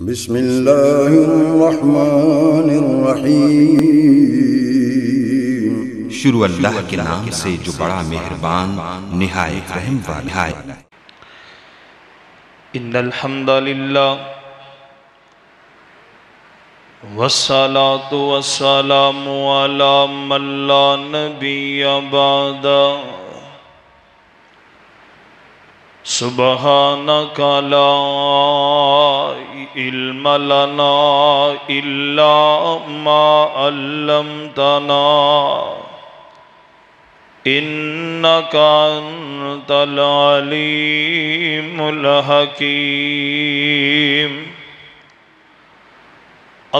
بسم اللہ الرحمن الرحیم۔ شروع اللہ کے نام سے جو بڑا مہربان نہایت رحم والا ہے۔ ان الحمد للہ والصلاة والسلام علی من لا نبی بعد سبحانک لا علم لنا الا ما علمتنا انک انت العلیم الحکیم۔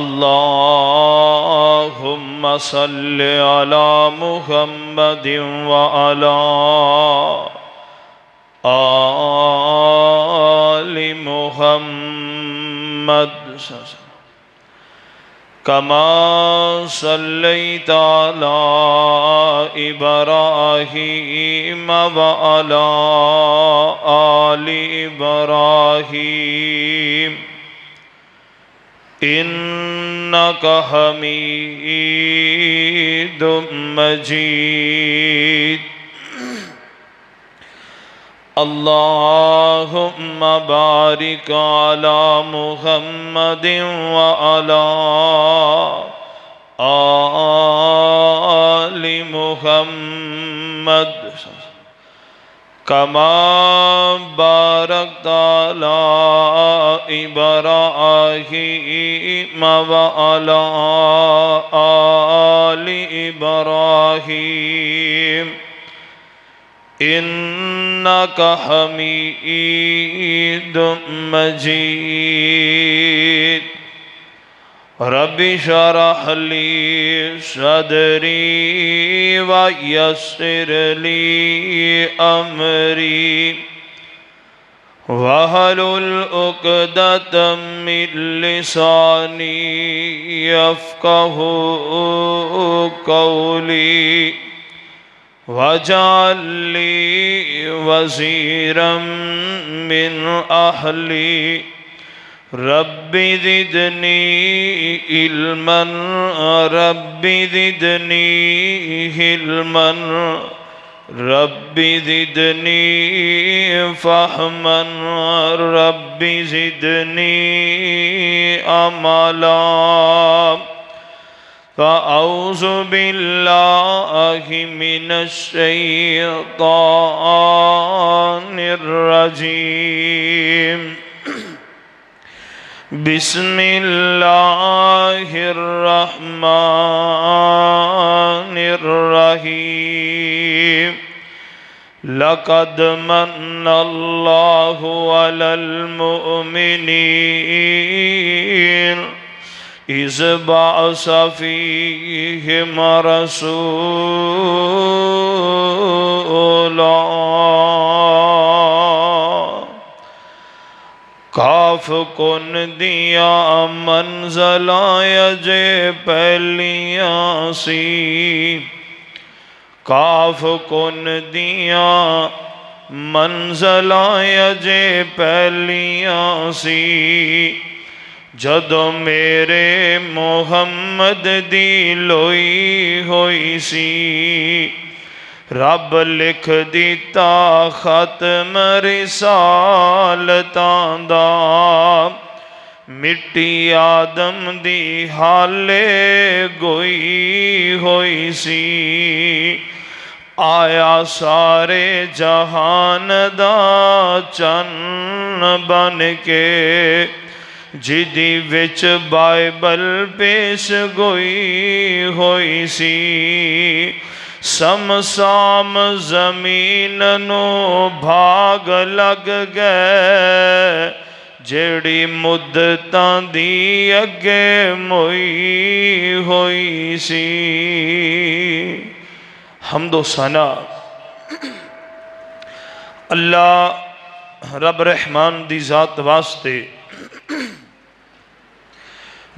اللہم صل علی محمد وعلی آل محمد کما صلیت علی ابراہیم وعلی آل ابراہیم انک حمید مجید۔ اللہم بارک علی محمد وعلی آل محمد کما بارکت علی ابراہیم وعلی آل ابراہیم انک حمید مجید۔ رب اشرح لی صدری ویسر لی امری واحلل عقدۃ من لسانی یفقہوا قولی واجعل لی وزیرا من اہلی رب زدنی علما رب زدنی علما رب زدنی فہما رب زدنی عملا۔ فأعوذ باللہ من الشیطان الرجیم بسم اللہ الرحمن الرحیم۔ لقد من اللہ علی المؤمنین اذ بعث فیہم رسولا۔ کاف کن دیا منزلہ یجے پہلیاں سی، کاف کن دیا منزلہ یجے پہلیاں سی، جدو میرے محمد دی لوئی ہوئی سی، رب لکھ دیتا ختم رسالتاں دا، مٹی آدم دی حالے گوئی ہوئی سی، آیا سارے جہان دا چن بن کے، جدی وچ بائبل پیش گوئی ہوئی سی، سمسام زمین نو بھاگ لگ گئے، جیڑی مدتاں دی اگے موئی ہوئی سی۔ حمد و ثنا اللہ رب رحمان دی ذات واسطے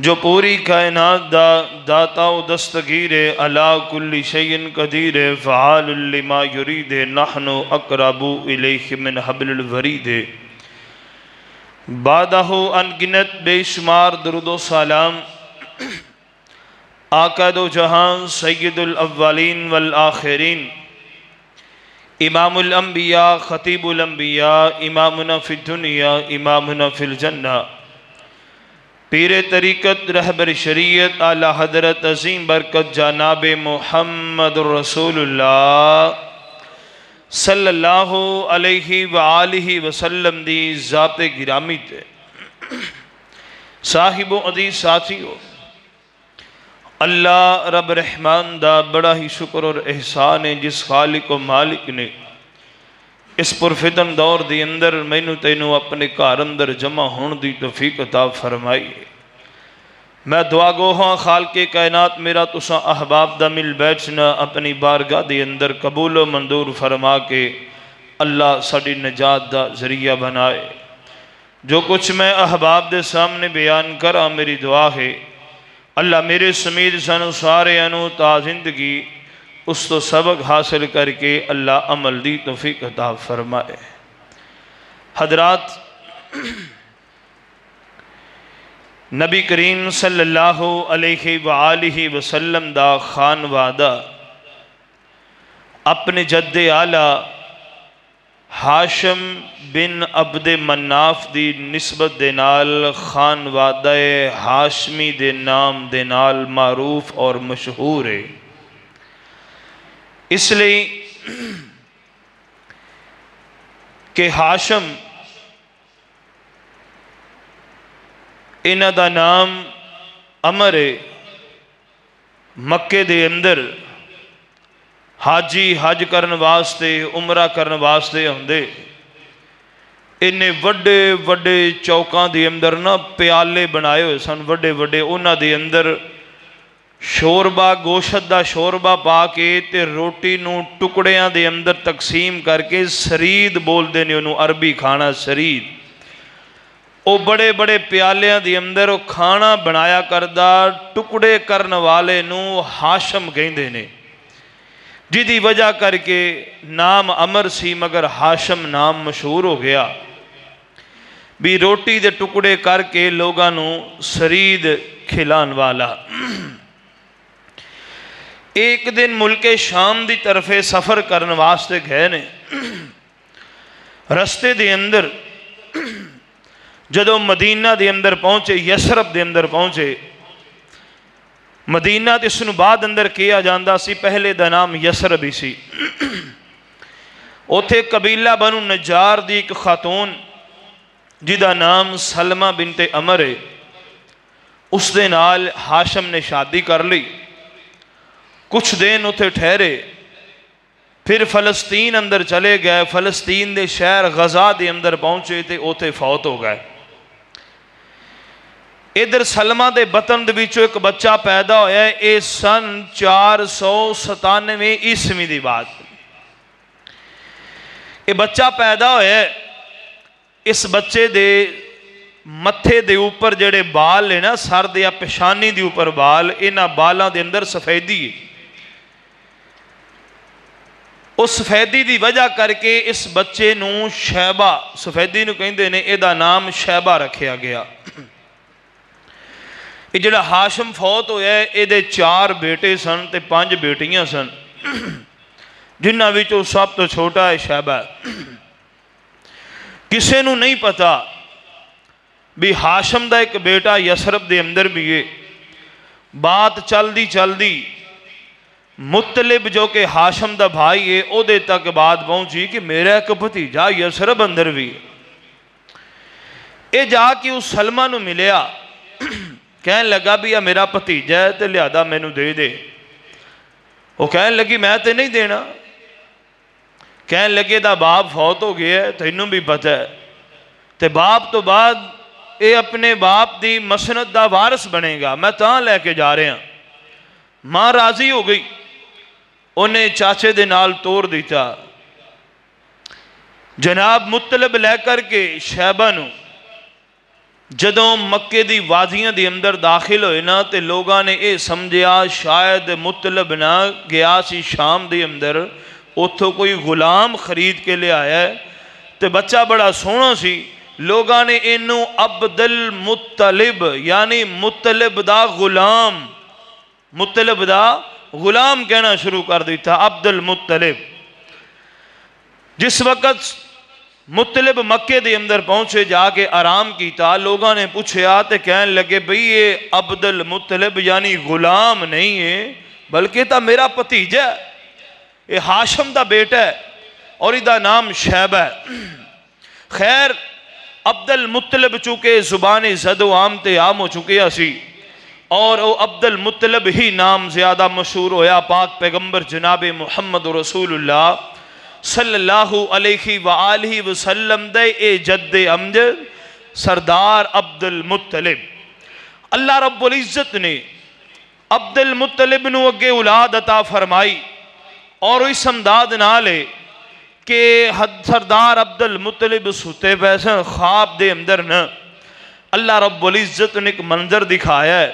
جو پوری کائنات دا داتا و دستگیر علا کل شیء قدیر فعال لما یرید نحن اقرب الیہ من حبل الورید۔ بعدہ انگنت بے شمار درود و سلام آقا دو جہاں سید الاولین والآخرین امام الانبیاء خطیب الانبیاء امامنا فی الدنیا امامنا فی الجنہ پیر طریقت رہبر شریعت اعلی حضرت عظیم برکت جناب محمد رسول اللہ صلی اللہ علیہ وآلہ وسلم دی ذات گرامی تے صاحب و عزیز ساتھیو، اللہ رب رحمان دا بڑا ہی شکر اور احسان ہے جس خالق و مالک نے اس پرفتن دور دی اندر مینوں تینوں اپنے گھر اندر جمع ہون دی توفیق عطا فرمائی ہے۔ میں دعا گو ہاں خالق کائنات میرا تساں احباب دا مل بیٹھنا اپنی بارگاہ دی اندر قبول و منظور فرما کے اللہ ساڈی نجات دا ذریعہ بنائے۔ جو کچھ میں احباب دے سامنے بیان کرا میری دعا ہے اللہ میرے سمیت سانو سارے انو تا زندگی اس تو سبق حاصل کر کے اللہ عمل دی توفیق عطا فرمائے۔ حضرات، نبی کریم صلی اللہ علیہ وآلہ وسلم دا خانوادہ اپنے جد اعلیٰ ہاشم بن عبد مناف دی نسبت دے نال خانوادہ ہاشمی دے نام دے نال معروف اور مشہور ہے۔ اس لئے کہ ہاشم انہ دا نام عمر ہے، مکے دے اندر حاجی حج کرن واسطے عمرہ کرن واسطے ہوندے انہیں وڈے وڈے چوکاں دے اندر نا پیالے بنائے ہوئے سن، وڈے وڈے انہ دے اندر شوربہ گوشت دا شوربہ پا کے تے روٹی نو ٹکڑیاں دے اندر تقسیم کر کے سرید بول دے نے انہوں عربی کھانا سرید، او بڑے بڑے پیالیاں دے اندر او کھانا بنایا کردہ ٹکڑے کرن والے نو ہاشم کہندے نے، جدی وجہ کر کے نام عمر سی مگر ہاشم نام مشہور ہو گیا بھی روٹی دے ٹکڑے کر کے لوگاں نو سرید کھلان والا۔ ایک دن ملک شام دی طرف سفر کرن واسطے گئے نے، رستے دے اندر جدو مدینہ دے اندر پہنچے، یسرب دے اندر پہنچے، مدینہ دے سنو بعد اندر کیا جاندہ سی، پہلے دا نام یسرب ہی سی۔ اوتھے قبیلہ بنو نجار دی ایک خاتون جدا نام سلمہ بنت عمر ہے، اس دے نال ہاشم نے شادی کر لی۔ کچھ دن اتھے ٹھہرے، پھر فلسطین اندر چلے گئے، فلسطین دے شہر غزہ دے اندر پہنچے تے اوتھے فوت ہو گئے۔ ادھر سلمہ دے بطن دے بیچو ایک بچہ پیدا ہویا ہے، اے سن 497 عیسوی دی بات۔ اے بچہ پیدا ہویا ہے، اس بچے دے متھے دے اوپر جڑے بال ہے نا، سر دے یا پیشانی دے اوپر بال، انہاں بالاں دے اندر سفیدی ہے۔ اس سفیدی دی وجہ کر کے اس بچے نو شیبہ، سفیدی نو کہندے نے، اے دا نام شیبہ رکھیا گیا۔ یہ جڑا ہاشم فوت ہویا ہے، اے دے 4 بیٹے سن تے 5 بیٹیاں سن، جنہ وچوں سب تو چھوٹا ہے شیبہ۔ کسے نو نہیں پتا بھی ہاشم دا ایک بیٹا یسرب دے اندر بھی ہے۔ بات چل دی مطلب جو کہ ہاشم دا بھائی ہے، او دے تک بات پہنچی کہ میرا ایک بھتیجا یسرب اندر بھی ہے۔ اے جا کے اس سلمہ نو ملیا، کہنے لگا بھی یہ میرا بھتیجا ہے تے لہذا میں نو دے دے۔ وہ کہنے لگی میں تے نہیں دینا۔ کہنے لگے دا باپ فوت ہو گیا ہے، تینوں بھی پتہ ہے، تے باپ تو بعد اے اپنے باپ دی مسند دا وارث بنے گا، میں تاں لے کے جا رہے ہیں۔ ماں راضی ہو گئی، انہیں چاچے دے نال توڑ دیتا۔ جناب مطلب لے کر کے شیبہ نو جدوں مکے دی وادیاں دی اندر داخل ہوئے نا، تے لوگاں نے اے سمجھیا شاید مطلب نہ گیا سی شام دی اندر، اتھو کوئی غلام خرید کے لے آیا ہے، تے بچہ بڑا سونا سی، لوگاں نے انہوں عبد المطلب یعنی مطلب دا غلام، مطلب دا غلام کہنا شروع کر دیتا، عبد المطلب۔ جس وقت مطلب مکے دے اندر پہنچے جا کے آرام کیتا، لوگاں نے پوچھے آتے کہنے لگے بھئی یہ عبد المطلب یعنی غلام نہیں ہے بلکہ تا میرا پتیجہ ہے، یہ ہاشم دا بیٹا ہے اور یہ دا نام شیبہ ہے۔ خیر عبد المطلب چونکہ زبان زد و عام تے عام ہو چکے اسی اور وہ عبد المطلب ہی نام زیادہ مشہور ہویا پاک پیغمبر جناب محمد رسول اللہ صلی اللہ علیہ وآلہ وسلم دے اے جد امجد سردار عبد المطلب۔ اللہ رب العزت نے عبد المطلب نو اگے اولاد عطا فرمائی اور اس امداد نالے کہ سردار عبد المطلب ستے پیسے خواب دے اندر نا اللہ رب العزت نے ایک منظر دکھایا ہے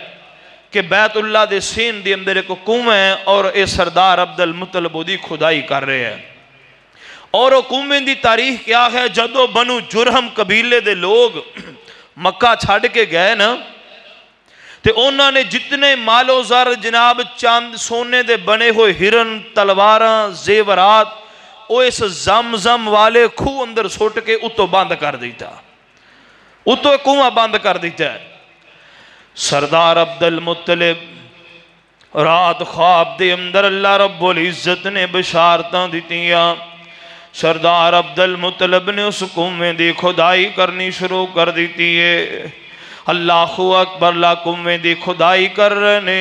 کہ بیت اللہ دے سین دے اندر ایک کنویں ہے اور اے سردار عبد المطلب دی کھدائی کر رہے ہیں، اور وہ کنویں دی تاریخ کیا ہے؟ جدو بنو جرہم قبیلے دے لوگ مکہ چھاڑ کے گئے نا تے انہوں نے جتنے مال و زر جناب چاند سونے دے بنے ہوئے ہرن تلواراں زیورات وہ اس زمزم والے کھو اندر سوٹ کے اتو بند کر دیتا، اتو کنواں بند کر دیتا ہے۔ سردار عبد المطلب رات خواب دے اندر اللہ رب العزت نے بشارتاں دیتیاں، سردار عبد المطلب نے اس کنویں دی کھدائی کرنی شروع کر دیتی ہے۔ اللہ اکبر، لا کنویں دی کھدائی کر رہے نے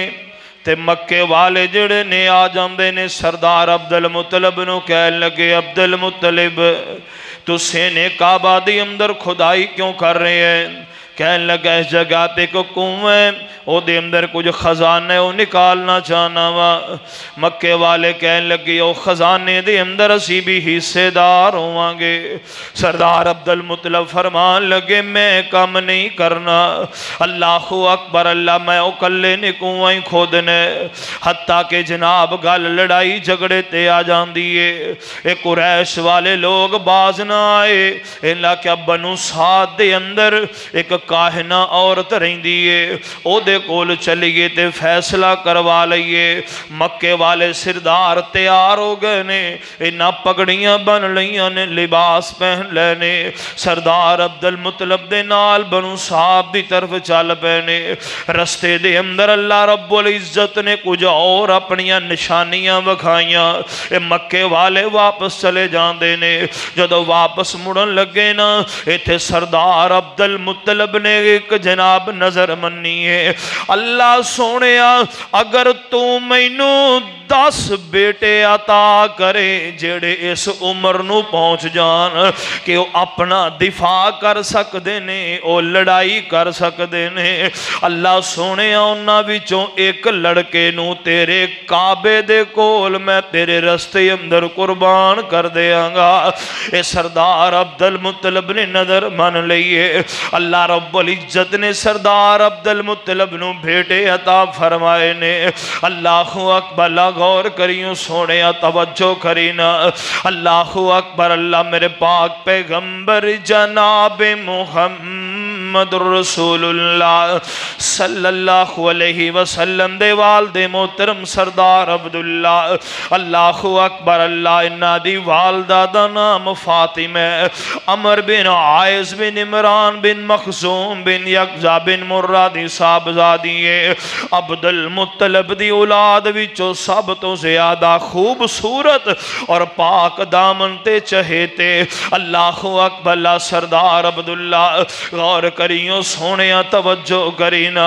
تے مکے والے جڑے نے آ جاندے نے سردار عبد المطلب نو کہنے لگے عبد المطلب تو سینے کعبہ دی اندر کھدائی کیوں کر رہے ہیں؟ کہنے لگا اس جگہ پہ کو کنویں او دے اندر کچھ خزانے او نکالنا چاہنا وا۔ مکے والے کہنے لگے او خزانے دے اندر اسی بھی حصے دار ہوئیں گے۔ سردار عبد المطلب فرمان لگے میں کام نہیں کرنا، اللہ اکبر، اللہ میں او کلے نے کنویں کھودنے، حتیٰ کہ جناب گل لڑائی جھگڑے تے آ جان دیئے۔ ایک قریش والے لوگ باز نہ آئے، اللہ کیا بنو سعد دے اندر ایک کاہنہ عورت رہیں دیئے، او دے کول چلیے تے فیصلہ کروا لئیے۔ مکے والے سردار تیار ہو گئے نے، انہاں پگڑیاں بن لئیاں نے، لباس پہن لینے، سردار عبد المطلب دے نال بنو صاحب دی طرف چل پینے۔ رستے دے اندر اللہ رب العزت نے کچھ اور اپنیاں نشانیاں وکھائیاں، اے مکے والے واپس چلے جان دینے۔ جدو واپس مڑن لگے نا ایتھے سردار عبد المطلب نے ایک جناب نظر منی ہے، اللہ سونیا اگر تو مینوں 10 بیٹے عطا کرے جڑے اس عمر نو پہنچ جان کہ وہ اپنا دفاع کر سکدے نے، وہ لڑائی کر سکدے نے، اللہ سونیا انہاں وچوں ایک لڑکے نو تیرے کعبے دے کول میں تیرے رستے اندر قربان کر دیاں گا۔ اے سردار عبد المطلب نے نظر من لئیے، اللہ رب العزت نے سردار عبد المطلب نو بھیٹے عطا فرمائے نے۔ اللہ اکبر، اللہ غور کریوں سونے توجہ کرینا، اللہ اکبر، اللہ میرے پاک پیغمبر جناب محمد رسول اللہ صلی اللہ علیہ وسلم دے والد محترم سردار عبداللہ، اللہ اکبر، اللہ انہا دی والدہ دا نام فاطمہ، عمر بن عائز بن عمران بن مخزوم بن یقزا بن مرہ دی صاحبزادیے۔ عبد المطلب دی اولاد وچو سب تو زیادہ خوبصورت اور پاک دامن تے چہیتے، اللہ اکبر، اللہ سردار عبداللہ غور کریوں سونیاں توجہ کرینا،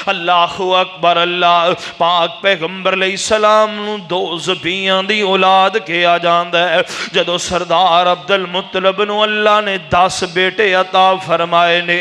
اللہ اکبر، اللہ پاک پیغمبر علیہ السلام نو 2 زبیاں دی اولاد کے آ جاندہ ہے۔ جدو سردار عبد المطلب نو اللہ نے 10 بیٹے عطا فرمائے نے،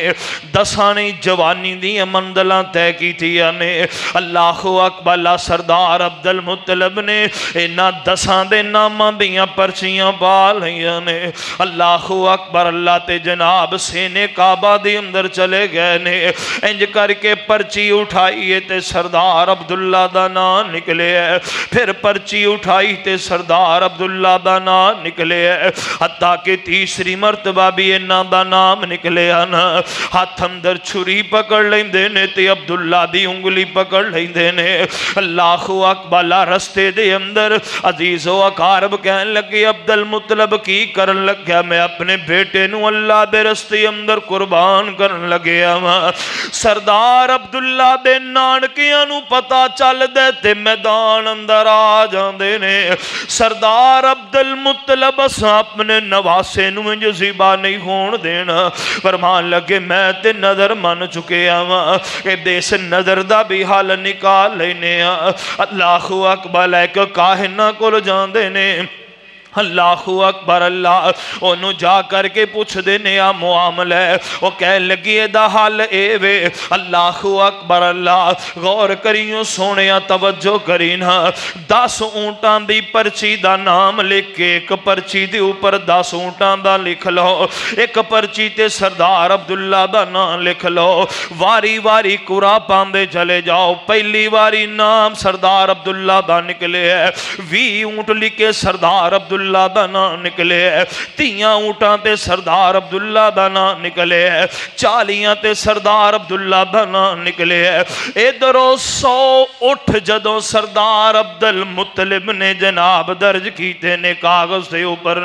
10 نے جوانی دی منزلاں طے کی تھی نے، اللہ اکبر، اللہ سردار عبد المطلب نے انہاں 10 دے ناماں دیاں پرچیاں پا لئیاں نے، اللہ اکبر، اللہ تے جناب سینے کعبہ دے اندر अंदर चले गए ने। इंज करके पर्ची उठाई है ते सरदार अब्दुल्ला दा नाम निकले है। फिर पर्ची उठाई ते सरदार अब्दुल्ला दा नाम निकले है। हत्ता कि तीसरी मरतबा भी इन्हां दा नाम निकले न। हाथ अंदर छुरी पकड़ लेंदे ने ते अब्दुल्ला दी उंगली पकड़ लेंदे ने। अल्लाहु अकबर। रस्ते दे अंदर अजीजो अकारब कहन लगे अब्दुल मुतलब की करन लग्या, मैं अपने बेटे नू अल्लाह दे रस्ते अंदर कुर्बान करन लग्या वा। सरदार अब्दुल्ला दे नानकियां नू पता चलदा ते मैदान अंदर आ जांदे ने। सरदार अब्दुल मुतलब अपने नवासे नू इंज ज़िबा नहीं होण देना। फरमान लगे मैं ते नजर मन चुके वा, इस नजर दा भी हल निकाल लेने। अल्लाहु अकबर। एक काहिना कोल जांदे ने। अल्लाहु अकबर। अल्लाह ओनू जा करके पुछदे ने आ मुआमला है। वो कह लगी एदा हल ए वे। अल्लाहु अकबर। अल्लाह गौर करियो सोने तवज्जो करी ना। 10 ऊंटां दी पर्ची दा नाम लिख के एक पर्ची दे ऊपर 10 ऊंटां दा लिख लो, एक पर्ची ते सरदार अब्दुल्ला दा नाम लिख लो। वारी वारी कुरा पांदे चले जाओ। पहली वारी नाम सरदार अब्दुल्ला दा निकले है। 20 ऊंट लिखे सरदार अब्दुल्ला दा नाम निकले है। 30 ऊंटां ते सरदार अब्दुल्ला दा नाम निकले है। 40 ते सरदार अब्दुल्ला दा नाम निकले है। इधरों 100 उठ जदों सरदार अब्दुल मुतलिब ने जनाब दर्ज कीते ने कागज के ऊपर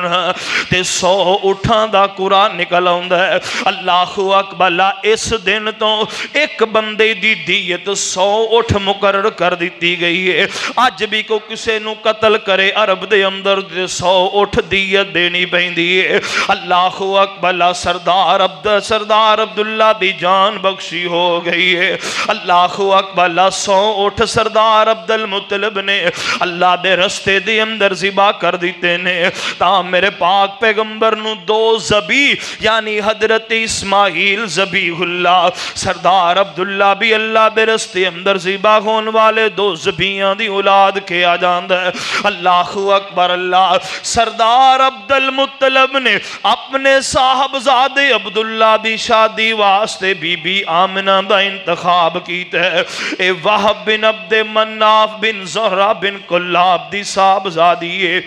ते 100 उठां दा कुरान निकल आउंदा है। अल्लाहु अकबर। इस दिन तो एक बंदे दी दीयत 100 उठ मुकर्रर कर दी गई है। अज भी कोई किसी नू कतल करे अरब दे अंदर 100 उठ दीयत देनी पैंदी है। अल्लाहु अकबर। सरदार अब्दुल्ला दी जान बख्शी हो गई है। अल्लाहु अकबर। 100 उठ सरदार अब्दुल मुतलिब ने अल्लाह दे रस्ते दे अंदर ज़िबा कर दिते ने। ता मेरे पाक पैगंबर नू 2 ज़बी यानी हजरत इस्माइल ज़बीहुल्लाह सरदार अब्दुल्ला भी अल्लाह दे रस्ते अंदर ज़िबा होने वाले 2 ज़बियां दी औलाद के आ जांदा है। अल्लाहु अकबर। अल्लाह सरदार अब्दुल मुतलब ने अपने साहबजादे अब्दुल्ला दी शादी वास्ते बीबी आमिना दा इंतखाब कीता है। ए वहब बिन अब्द मन्नाफ बिन ज़हरा बिन कुल्लाब दी साहबजादी है।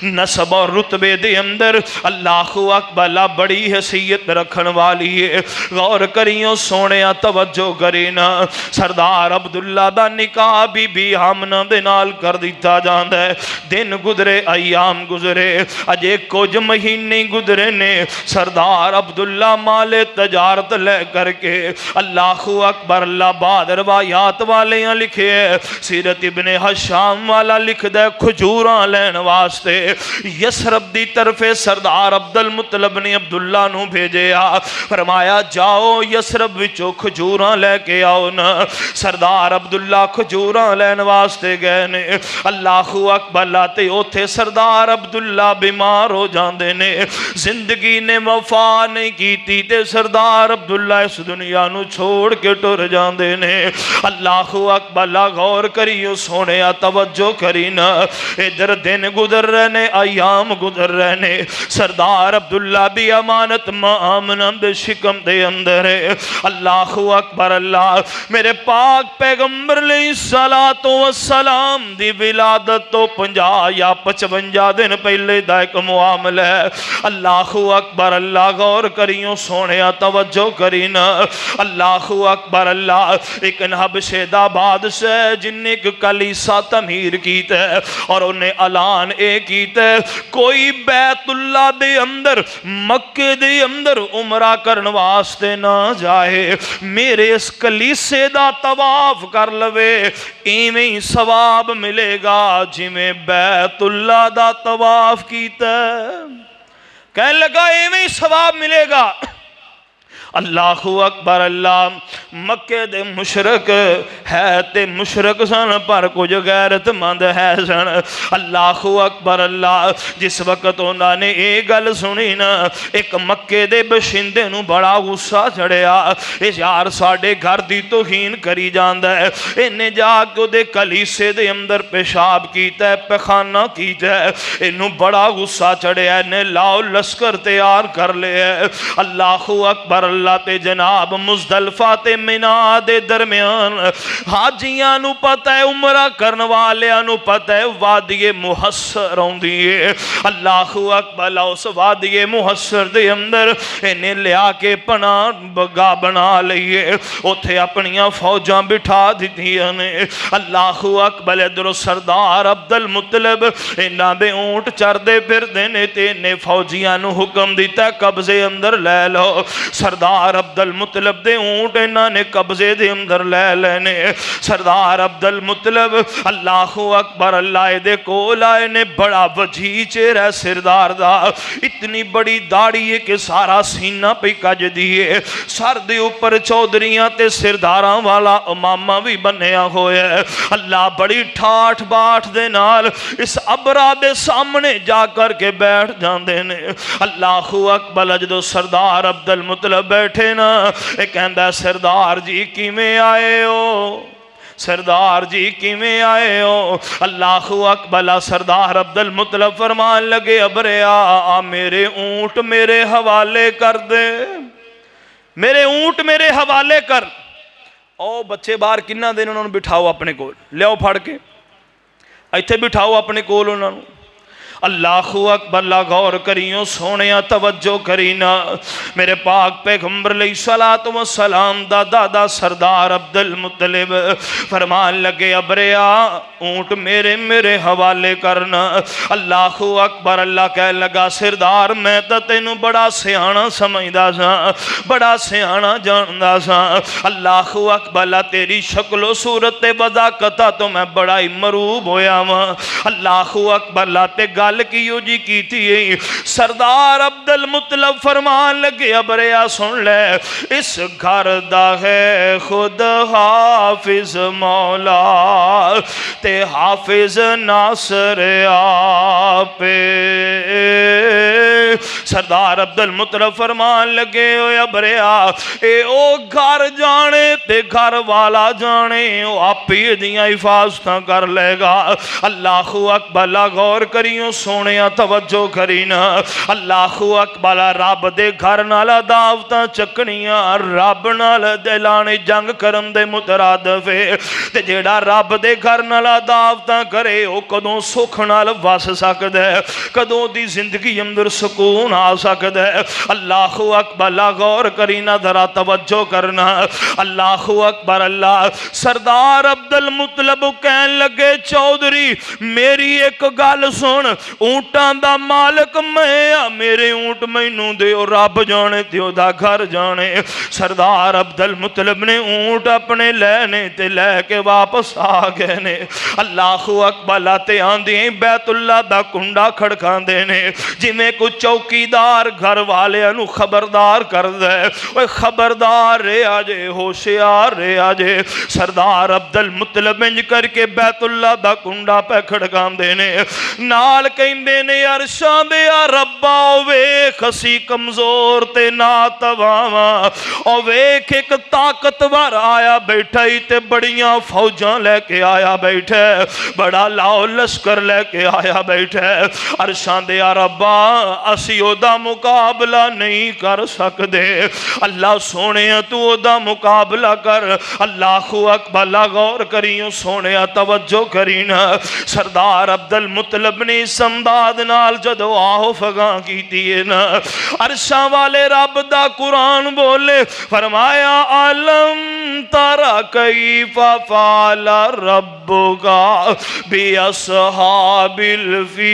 नसब और रुतबे दे अंदर अल्लाहु अकबर बड़ी हैसियत रखन वाली है। गौर करियो सोने तवज्जो करे ना। सरदार अब्दुल्ला दा निकाह बीबी आमना दे नाल कर दिता जांदा है। दिन गुजरे अयाम गुजरे अजे कुछ महीने गुजरे ने। सरदार अब्दुल्ला माले तजारत ले करके अल्लाहु अकबर। अल्लाह बाद रवायात वाले लिखे है। सीरत इब्ने हशाम वाला लिखदा खजूरां लैन वास्ते यसरब दी तरफे सरदार अब्दुल मुतलब ने अब्दुल्ला नू भेजा। फरमाया जाओ यसरब विचों खजूरां लेके आओ ना। सरदार अब्दुल्ला खजूरां लैन वास्ते गए ने। अल्लाहु अकबर। ते उथे सरदार अब्दुल्ला बीमार हो जाते ने। जिंदगी ने वफा नहीं की ते सरदार अब्दुल्ला इस दुनिया नू छोड़ के टुर जाते ने। अल्लाहु अकबर। गौर करियो सोने तवज्जो करी ना। इधर दिन गुजर रहे ने अयाम गुजर रहे ने। सरदार अब्दुल्ला भी अमानत आमना दे शिकम दे अंदर है। अल्लाहु अकबर। अल्लाह मेरे पाक पैगंबर अलैहिस्सलातु वस्सलाम दी विलादत तो 50 या 55 दिन पहले दा एक मुआमला है। अल्लाहु अकबर। अल्लाह गौर करियो सोने तवज्जो करी ना। अल्लाहु अकबर। अल्लाह एक हबशे दा बादशाह जिन्ने एक कलीसा तमीर कीता और उन्हें ऐलान कीता कोई बैतुल्ला दे अंदर मक्के दे अंदर उमरा करने वास्ते ना जाए, मेरे इस कलीसे दा तवाफ कर लवे, इवें ही सवाब मिलेगा जिवें बैतुल्ला दा तवाफ कीता। कहने लगा इवें ही सवाब मिलेगा। अल्लाहु अकबर। अल्लाह मक्के दे मुशरक है ते मुशरक सन पर कुछ गैरतमंद है सन। अल्लाहु अकबर अल्लाह। जिस वक्त उन्होंने ये गल सुनी ना, एक मक्के दे बशिंदे नूं बड़ा गुस्सा चढ़िया। इस यार साडे घर दी तौहीन करी जांदा है। इन्हें जाके उहदे कलीसे दे अंदर पेशाब कीता है, पैखाना कीता है। इनू बड़ा गुस्सा चढ़िया। इन्हें लाओ लश्कर तैयार कर लिया। अल्लाहु अकबर अल्लाह। ते जनाब मुज़दलिफा ते मिना दे दरम्यान हाजियां नू पता है, उमरा करन वालियां नू पता है वादिए मुहस्सर आउंदी है। अल्लाहु अकबर। उस वादिए मुहस्सर दे अंदर इन्हें लिया के पना बगा बना लईए, उथे अपनियां फौजां बिठा दित्तियां ने। अल्लाहु अकबर। इधरों सरदार अब्दुल मुत्तलिब इन्हां दे ऊंट चरदे फिरदे ने ते इन्हें फौजियां नू हुक्म दिता कब्जे अंदर लै लो। सरदार अब्दुल मुत्तलिब दे ऊंट इन्हां ने कब्जे दे अंदर लै लेने। सरदार अब्दुल मुत्तलिब अल्लाहु अकबर अल्लाह दे कोल आए ने। बड़ा वजी चेहरा सरदार दा, इतनी बड़ी दाढ़ी है कि सारा सीना पे कज दिए। सर दे ऊपर चौधरियां ते सरदारां वाला इमामा भी बन्निया होया है। अल्लाह बड़ी ठाठ बाट दे नाल इस अबरा दे सामने जा कर के बैठ जाते ने। अल्लाहु अकबर। जदों सरदार अब्दुल मुत्तलिब बैठे ना, ये कहंदा सरदार जी किवें आए हो, सरदार जी किवें आए हो। अल्लाहु अकबर। सरदार अब्दुल मुत्तलिब फरमान लगे अबरिया आ मेरे ऊंट मेरे हवाले कर दे, मेरे ऊंट मेरे हवाले कर। ओ बच्चे बाहर किन्ना दिन उन्होंने बिठाओ अपने कोल, लियाओ फड़ के इत्थे बिठाओ अपने कोल उन्होंने। अल्लाहु अकबर। गौर करियो सोने तवज्जो करी ना। मेरे पाक पैगंबर अलैहिस्सलातु वस्सलाम दा दादा सरदार अब्दुल मुत्तलिब फरमान लगे अबरिया ऊंट मेरे मेरे हवाले करना। अल्लाहु अकबर। अल्लाह कह लगा सरदार मैं तो तेनू बड़ा सियाना समझदा सा, बड़ा सियाना जानदा सा। अल्लाहु अकबर। तेरी शक्लो सूरत ते वज़ाकता तो मैं बड़ा ही मरूब होया वा। अल्लाहु अकबर। ते गल कियो जी की थी। सरदार अब्दुल मुत्तलिब फरमान लगे अबरिया सुन ले, इस घर दा है खुद हाफिज मौला ते हाफिज नासर आपे। सरदार अब्दुल मुत्तलिब फरमान लगे अबरिया ए ओ घर जाने ते घर वाला जाने, ओ आपे दियां हिफाजतां कर लेगा। अल्लाहु अकबर। गौर करियो सोने तवज्जो करी ना। अल्लाहु अकबर। रब दे घर नाल दावतां चकनियां, रब नाल दिलाने जंग करन दे मुतरादफ है। ते जेड़ा रब दे घर नाल दावतां करे ओ कदों सुख नाल वस सकदा है, कदों दी जिंदगी अंदर सुकून आ सकदा है। अल्लाहु अकबर। गौर करी ना, जरा तवज्जो करना। अल्लाहु अकबर। अल्लाह। सरदार अब्दुल मुत्तलिब कहन लगे चौधरी मेरी एक गल सुन, ऊंटां दा मालिक मैं, मेरे ऊंट मैनू दिओ, रब जाने ते ओदा घर जाने। सरदार अब्दुल मुत्तलिब ने ऊंट अपने लेने ते लैके वापस आ गए ने। अल्लाहु अकबर। ते आंदे बैतुल्ला दा कुंडा खड़कांदे ने, जिवें कोई चौकीदार घर वालियां नू खबरदार करदा है, ओए खबरदार रहा जे, होशियार रहा जे। सरदार अब्दुल मुत्तलिब इंज करके बैतुल्ला दा कुंडा पे खड़कांदे ने। नाल कहंदे ने अरशां दे रब्बा वेख असी कमजोर ते ना तवावा, ओ वेख एक ताकतवर आया बैठा ही ते बड़ियां फौजां लेके आया बैठा, बड़ा लाओ लश्कर लेके आया बैठा। अरशां दे रब्बा असी ओदा मुकाबला नहीं कर सकदे। अल्लाह सोने तू ओदा मुकाबला कर। अल्लाहु अकबर। गौर करियो सोने तवज्जो करी ना। सरदार अब्दुल मुत्तलिब ने संदाद नाल जदों आओ फगा कीती है ना, अरशां वाले रब दा कुरान बोले फरमाया आलम तारा कैफा फाला रब्बुका बि अस्हाबिल फील।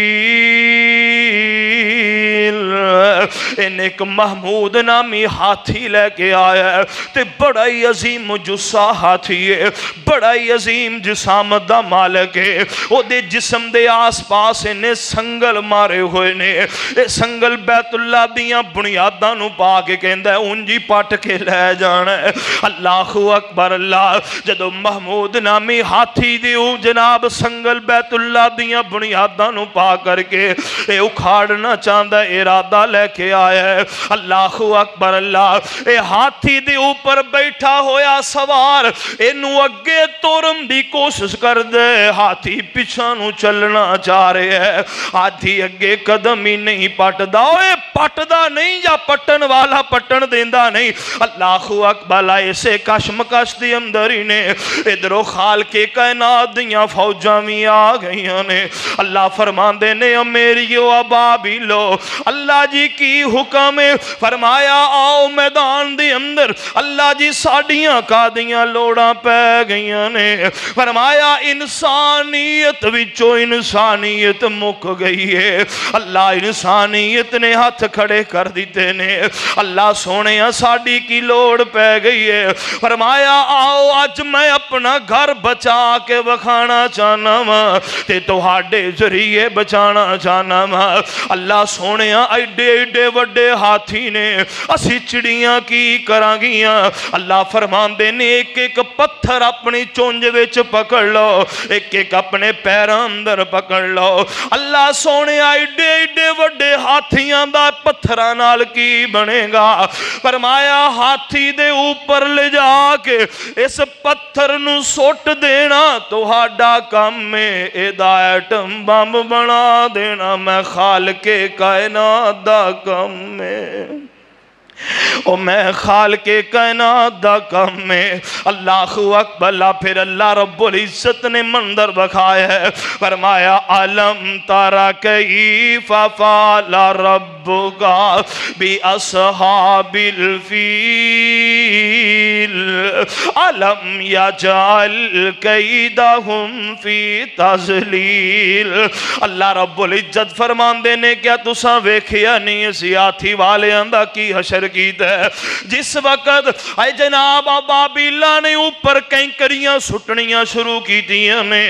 इन्हें एक महमूद नामी हाथी लेके आया ते बड़ा ही अजीम जुस्सा हाथी है, बड़ा ही अजीम जिसामत दा मालिक है। ओदे जिस्म दे आस पास इन्हें संगल मारे हुए ने, ये संगल बैतुल्ला दियां बुनियादां नूं पा के कहंदा उंजी पट के लै जाना है। अल्लाहु अकबर अल्लाह। जदों महमूद नामी हाथी दे जनाब संगल बैतुल्ला दियां बुनियादां नूं पा करके ये उखाड़ना चाहता इरादा लेके आया है। अल्लाहु अकबर अल्लाह। ये हाथी दे ऊपर बैठा होया सवार इनू अगे तोरन दी कोशिश कर दे, हाथी पिछा नू चलना चाह रहे है। हाथी अगे कदम ही नहीं पटदा, ओए पटदा नहीं या पटन वाला पटन देंदा नहीं। अल्लाहु अकबर। ऐसे कशमकश दे अंदर ही ने इधरों खाल के कायनात दियां फौजां भी आ गई ने। अल्लाह फरमांदे ने मेरियो अबाबिलो, अल्लाह जी की हुक्म है। फरमाया आओ मैदान दे अंदर। अल्लाह जी साडियां कादियां लोड़ां पै गईयां ने। फरमाया इंसानियत विचों इंसानियत मुक गई है। अल्लाह इंसानियत ने हाथ खड़े कर दिते ने। अल्लाह सोने साडी की लोड़ पै गई है। फरमाया आओ अज मैं अपना घर बचा के वखाना चाहना वा ते तुहाडे जरिए बचाना चाहना वा। अल्लाह सोने एडे एडे वड्डे हाथी ने, असी चिड़ियां की करांगियां। अल्लाह फरमांदे ने एक एक पत्थर अपनी चुंझ विच पकड़ लो, एक एक अपने पैरां अंदर पकड़ लो। अल्लाह सोने एडे एडे वड्डे हाथियां दा पत्थरां नाल की बनेगा। फरमाया हाथी दे ऊपर ले जाके इस पत्थर नू सुट देना तुहाडा काम है, एदा एटम बम बना देना मैं खालिके कायनात दा काम है। ओ मैं खाल के कायनात दा काम में। अल्लाहु अकबर। फिर अल्लाह रब्बुल इज्जत ने मंदर बखाया है। फरमाया अलम तारा कैफ फ़अल रब्बुका बि अस्हाबिल फील अलम यजअल कैदहुम फी तज़लील। अल्लाह रब्बुल इज्जत फरमांदे ने क्या तुसां वेखिया नहीं इस हाथी वालियां दा की हशर कीता है। जिस वक्त आए जनाब बाबीला ने ऊपर कैंकरियां सुटनियां शुरू कीतियां ने,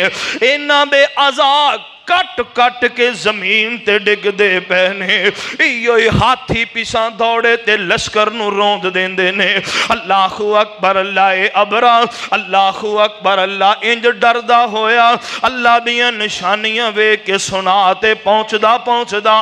इन्हां दे अज़ा कट कट के जमीन ते डिगदे पे ने। इयो हाथी पिछा दौड़े ते लश्कर नू रौंद देंदे ने। अल्लाहु अकबर अल्लाह अबरा। अल्लाहु अकबर अल्लाह इंज डरदा होया अल्लाह दियां निशानियां वेख के सुना ते पहुंचदा पहुंचदा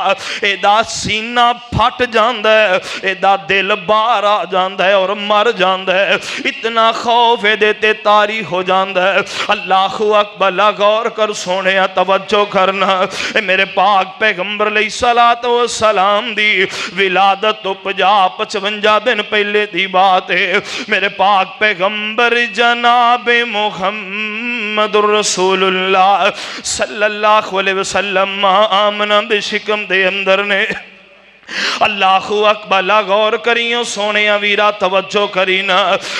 एदा सीना फट जांदा है, एदा दिल बाहर आ जांदा है और मर जांदा है। इतना खौफ एदे ते तारी हो जांदा है। अल्लाहु अकबर। गौर कर सोने तवज्जो करना। मेरे पाक पैगंबर अलैहिस्सलातु वस्सलाम दी विलादत तो 50-55 दिन पहले दी बात है। मेरे पाक पैगंबर जनाब मुहम्मदुर रसूलुल्लाह सल्लल्लाहु अलैहि वसल्लम आमना बेशिकम दे अंदर ने। अल्लाहु अकबर। गौर करियो सोने वीरा तवज्जो करीना।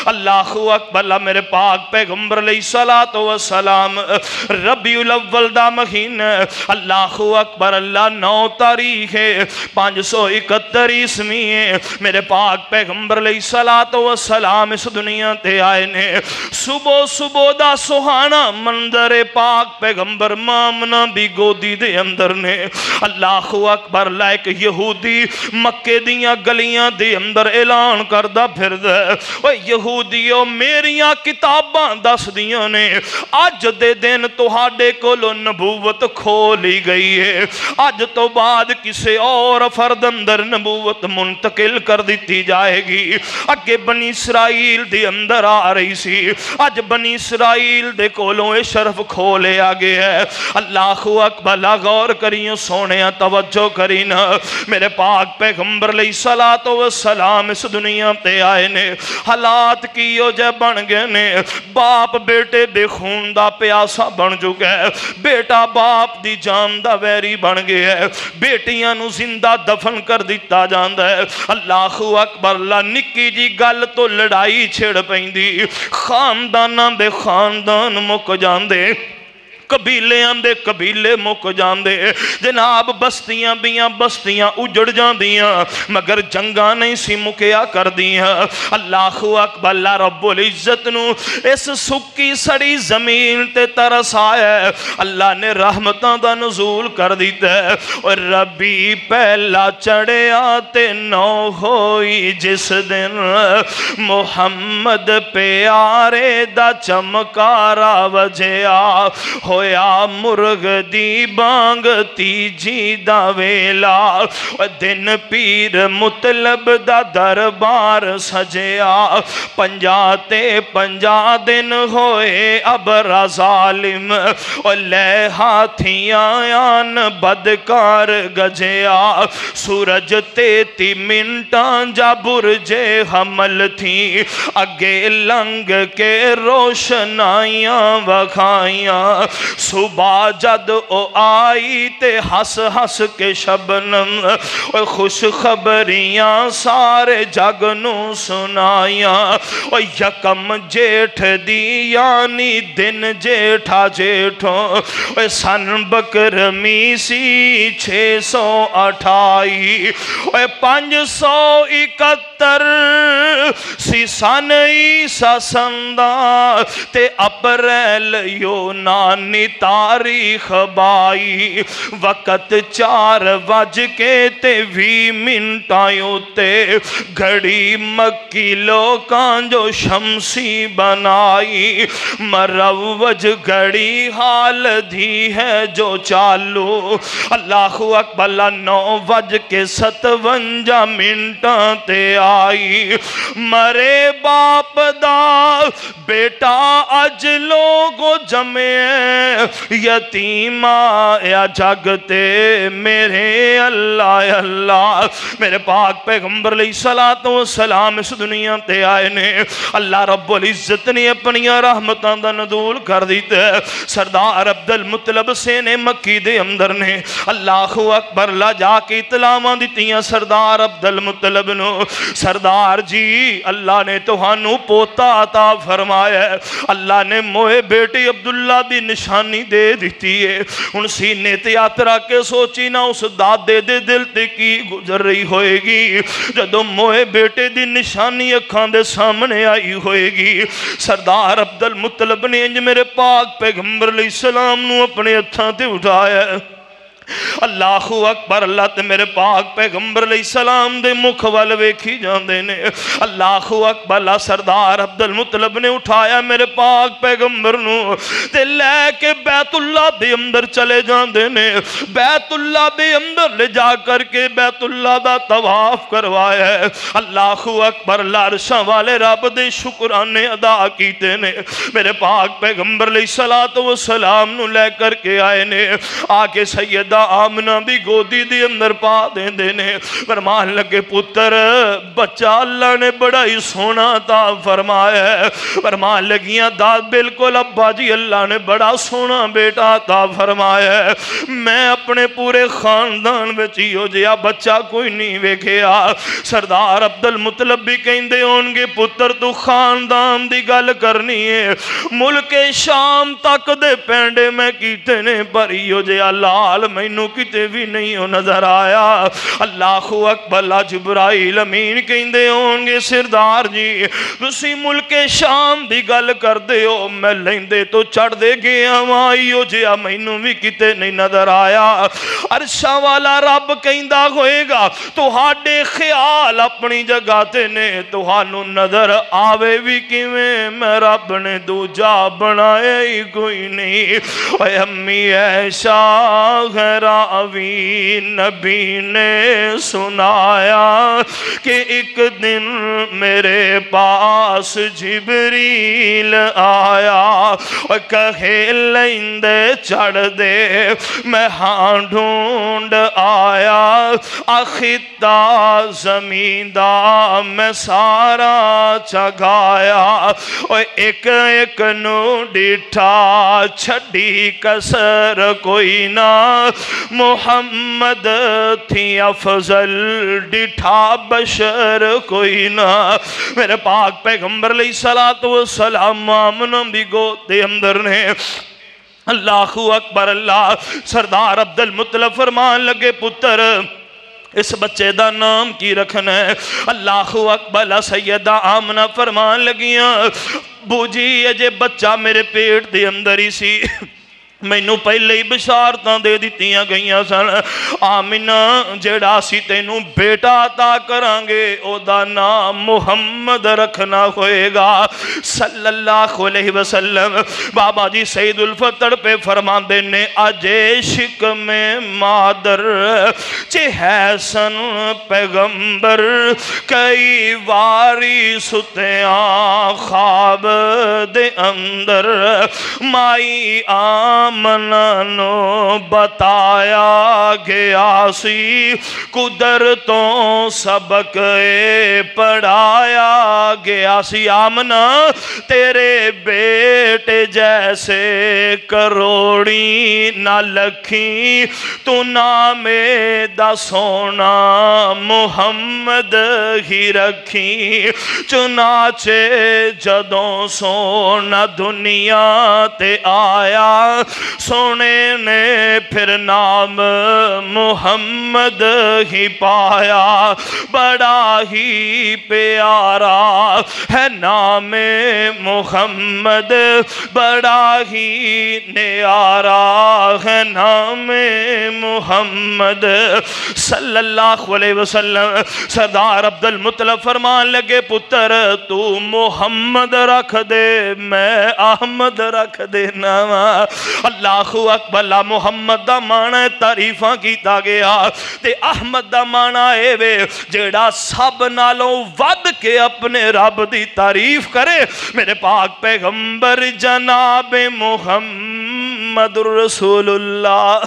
अल्लाहु अकबर। मेरे पाक पैगंबर अलैहिस्सलातु वस्सलाम रबीउल अव्वल दा महीना। अल्लाहु अकबर। 9 तारीख है 571 ईस्वी है। मेरे पाक पैगंबर अलैहिस्सलातु वस्सलाम इस दुनिया ते आए ने। सुबह सुबह दा सुहाना मंजर पाक पैगंबर मामना भी गोदी दे अंदर ने। अल्लाहु अकबर। लाइक यहूदी मक्के दियां गलियां दे अंदर ऐलान करदा फिरदा ओए यहूदियों मेरियां किताबां दस दियां ने अज दे दिन तुहाडे कोलों नबूवत खो ली गई है। अज तो बाद किसी और फर्द अंदर नबूवत मुंतकिल कर दी जाएगी। अगे बनी इसराइल दे अंदर आ रही सी, अज बनी इसराइल दे कोलों ये शरफ खो लिया गया है। अल्लाहु अकबर। गौर करियो सोने तवज्जो करीना। मेरे पाक पैगंबर अलैहिस्सलातु वस्सलाम इस दुनिया ते आए ने। हालात की जो बन गए ने, बाप बेटे दे खून दा प्यासा बन चुका है, बेटा बाप दी जान दा वैरी बन गया है, बेटियां नू जिंदा दफन कर दिता जांदा है। अल्लाहु अकबर। निक्की जी गल तो लड़ाई छिड़ पैंदी, खानदानां दे खानदान मुक जांदे। कबीलियां दे कबीले मुक जांदे जनाब, बस्तियां बियां बस्तियां उजड़ जांदियां, मगर जंगा नहीं सी मुकिया कर दियां। अल्लाहु अकबर, अल्लाह रब्बुल इज्जत नू इस सुक्की सड़ी जमीन ते तरस आया, अल्लाह ने रहमतां दा नुज़ूल कर दिता। और रबी पहला चढ़िया ते नौ होई जिस दिन, मुहम्मद प्यारे दा चमकारा वजया, होया मुर्ग दी बांग तीजी दा वेला, दिन पीर मुतलब दा दरबार सजया, 50 दिन होए अब ज़ालिम, ले हाथियां आन बदकार गजया, सूरज 33 मिनटां जा बुरजे हमल थी, अगे लंघ के रोशनाइयां वखाइयां, सुबह जद ओ आई ते हस हस के शबनम, खुश खबरियां सारे जग नू सुनाइयां, यकम जेठ दी यानी दिन जेठा जेठों, सन बकरमी सी 628, 571 सी सन ईसा संदा, ते अप्रैल यो नानी तारीख बाई, वक़्त 4:20 उत्ते, घड़ी मक्की लोकां जो शमसी बनाई, मरवज घड़ी हाल दी है जो चालू, अल्लाहु अकबर, 9:57 ते आई, मरे बाप दा बेटा अज लोगो जमे, यतीमा या जगते मेरे अल्लाह अल्लाह, मेरे पाक पैगंबर अलैहिस्सलातु वस्सलाम इस दुनिया ते आए ने, अल्लाह रब्बुल इज्जत ने अपनी रहमतां दा नज़ूल कर दिता। सरदार अब्दुल मुत्तलब से ने मक्की दे अंदर ने अल्लाहु अकबर ला जाके इतलावां दित्तियां सरदार अब्दुल मुत्तलब नु, सरदार जी अल्लाह ने तुहानू पोता अता फरमाया, अल्लाह ने मोए बेटे अब्दुल्ला दी निशानी दे दी है। हुण सीने ते हत्थ रख के सोची ना उस दादे दे दिल ते की गुजर रही होएगी जदों मोए बेटे दी निशानी अखां दे सामने आई होएगी। सरदार अब्दुल मुत्तलब ने इंज मेरे पाक पैगंबर अलैहिस्सलाम नू अपने हत्थां ते उठाया। अल्लाहु अकबर, अल्लाह ते मेरे पाक पैगंबर अलैहिस्सलाम दे मुख वाल वेखी जांदे ने। अल्लाहु अकबर, सरदार अब्दुल मुत्तलब ने उठाया मेरे पाक पैगंबर नू ते लैके बैतुल्ला दे अंदर चले जांदे ने। बैतुल्ला दे अंदर ले जा करके बैतुल्ला दा तवाफ करवाया। अल्लाहु अकबर, अर्शां वाले रब दे शुक्राने अदा कीते ने। मेरे पाक पैगंबर अलैहिस्सलातु वस्सलाम नू लै करके आए ने, आके सैयदा आमना दी गोदी दे अंदर पा देंदे ने। फरमान लगे पुत्र बच्चा अल्लाह ने बड़ा ही सोना ता फरमाया। फरमान लगियां दाद बिल्कुल अब्बा जी अल्लाह ने बड़ा सोना बेटा ता फरमाया। मैं अपने पूरे खानदान विच इहो जिहा बच्चा कोई नहीं वेखिया। सरदार अब्दुल मुत्तलब भी कहंदे होणगे पुत्र तू खानदान दी गल करनी है, मुल्के शाम तक दे पेंडे मैं कीते ने पर इहो जिहा लाल मैनू किते भी नहीं हो नजर आया। अल्लाहु अकबर, जिब्राइल अमीन कहंदे होणगे सरदार जी तुसी मुल्के शाम दी गल करदे हो, मैं लैंदे तो चढ़दे गया वां इहो जिहा मैनू भी किते नहीं नजर आया। अरशा वाला रब कहंदा होएगा तुहाडे ख्याल अपनी जगह ते ने, तुहानू नजर आवे भी किवें, मैं रब ने दूजा बनाया ही कोई नहीं। ओए अम्मी ऐशा रावी नबी ने सुनाया कि एक दिन मेरे पास जिब्रील आया और कहे लेंदे चढ़ दे, मैं हाँ ढूंढ आया अखिता जमींदा मैं सारा चगाया और एक एक नू डिठा छड़ी कसर कोई ना, मुहम्मद थी अफजल डिठा बशर कोई ना। मेरे पाक पैगंबर अलैहिस्सलातु वस्सलाम आमना दी गोद दे अंदर ने। اللہ اکبر اللہ۔ سردار عبد المطلب فرمان لگے پتر اس بچے دا نام کی رکھنا ہے؟ اللہ اکبر۔ سیدہ آمنہ فرمان لگیاں بو جی اجے بچہ میرے پیٹ دے اندر ہی سی، مینوں پہلے ہی بشارتاں دے دیتیاں گئیاں سن، آمنہ جڑا سی تینوں بیٹا عطا کرانگے او دا نام محمد رکھنا ہوئے گا صلی اللہ علیہ وسلم۔ بابا جی سید الفطر پہ فرماندے نے عشق میں مادر چہ حسن پیغمبر، کئی واری ستیاں خواب دے اندر، مائی آمنانو بتایا گیا سی، قدرتوں سبق پڑھایا گیا سی۔ آمنہ تیرے بیٹے جیسے کروڑی نہ لکھیں، تو نام دا سونا محمد ہی رکھیں، چنانچہ جدوں سونا دنیا تے آیا، سونے نے پھر نام محمد ہی پایا، بڑا ہی پیارا ہے نام محمد، بڑا ہی نیارا ہے نام محمد صلی اللہ علیہ وسلم۔ سردار عبد المطلب فرمان لگے پتر تو محمد رکھ دے میں احمد رکھ دینا۔ اللہ اکبر۔ محمد دا معنی تعریفاں کیتا گیا تے احمد دا معنی اے وے جیڑا سب نالوں ود کے اپنے رب دی تعریف کرے۔ میرے پاک پیغمبر جناب محمد رسول اللہ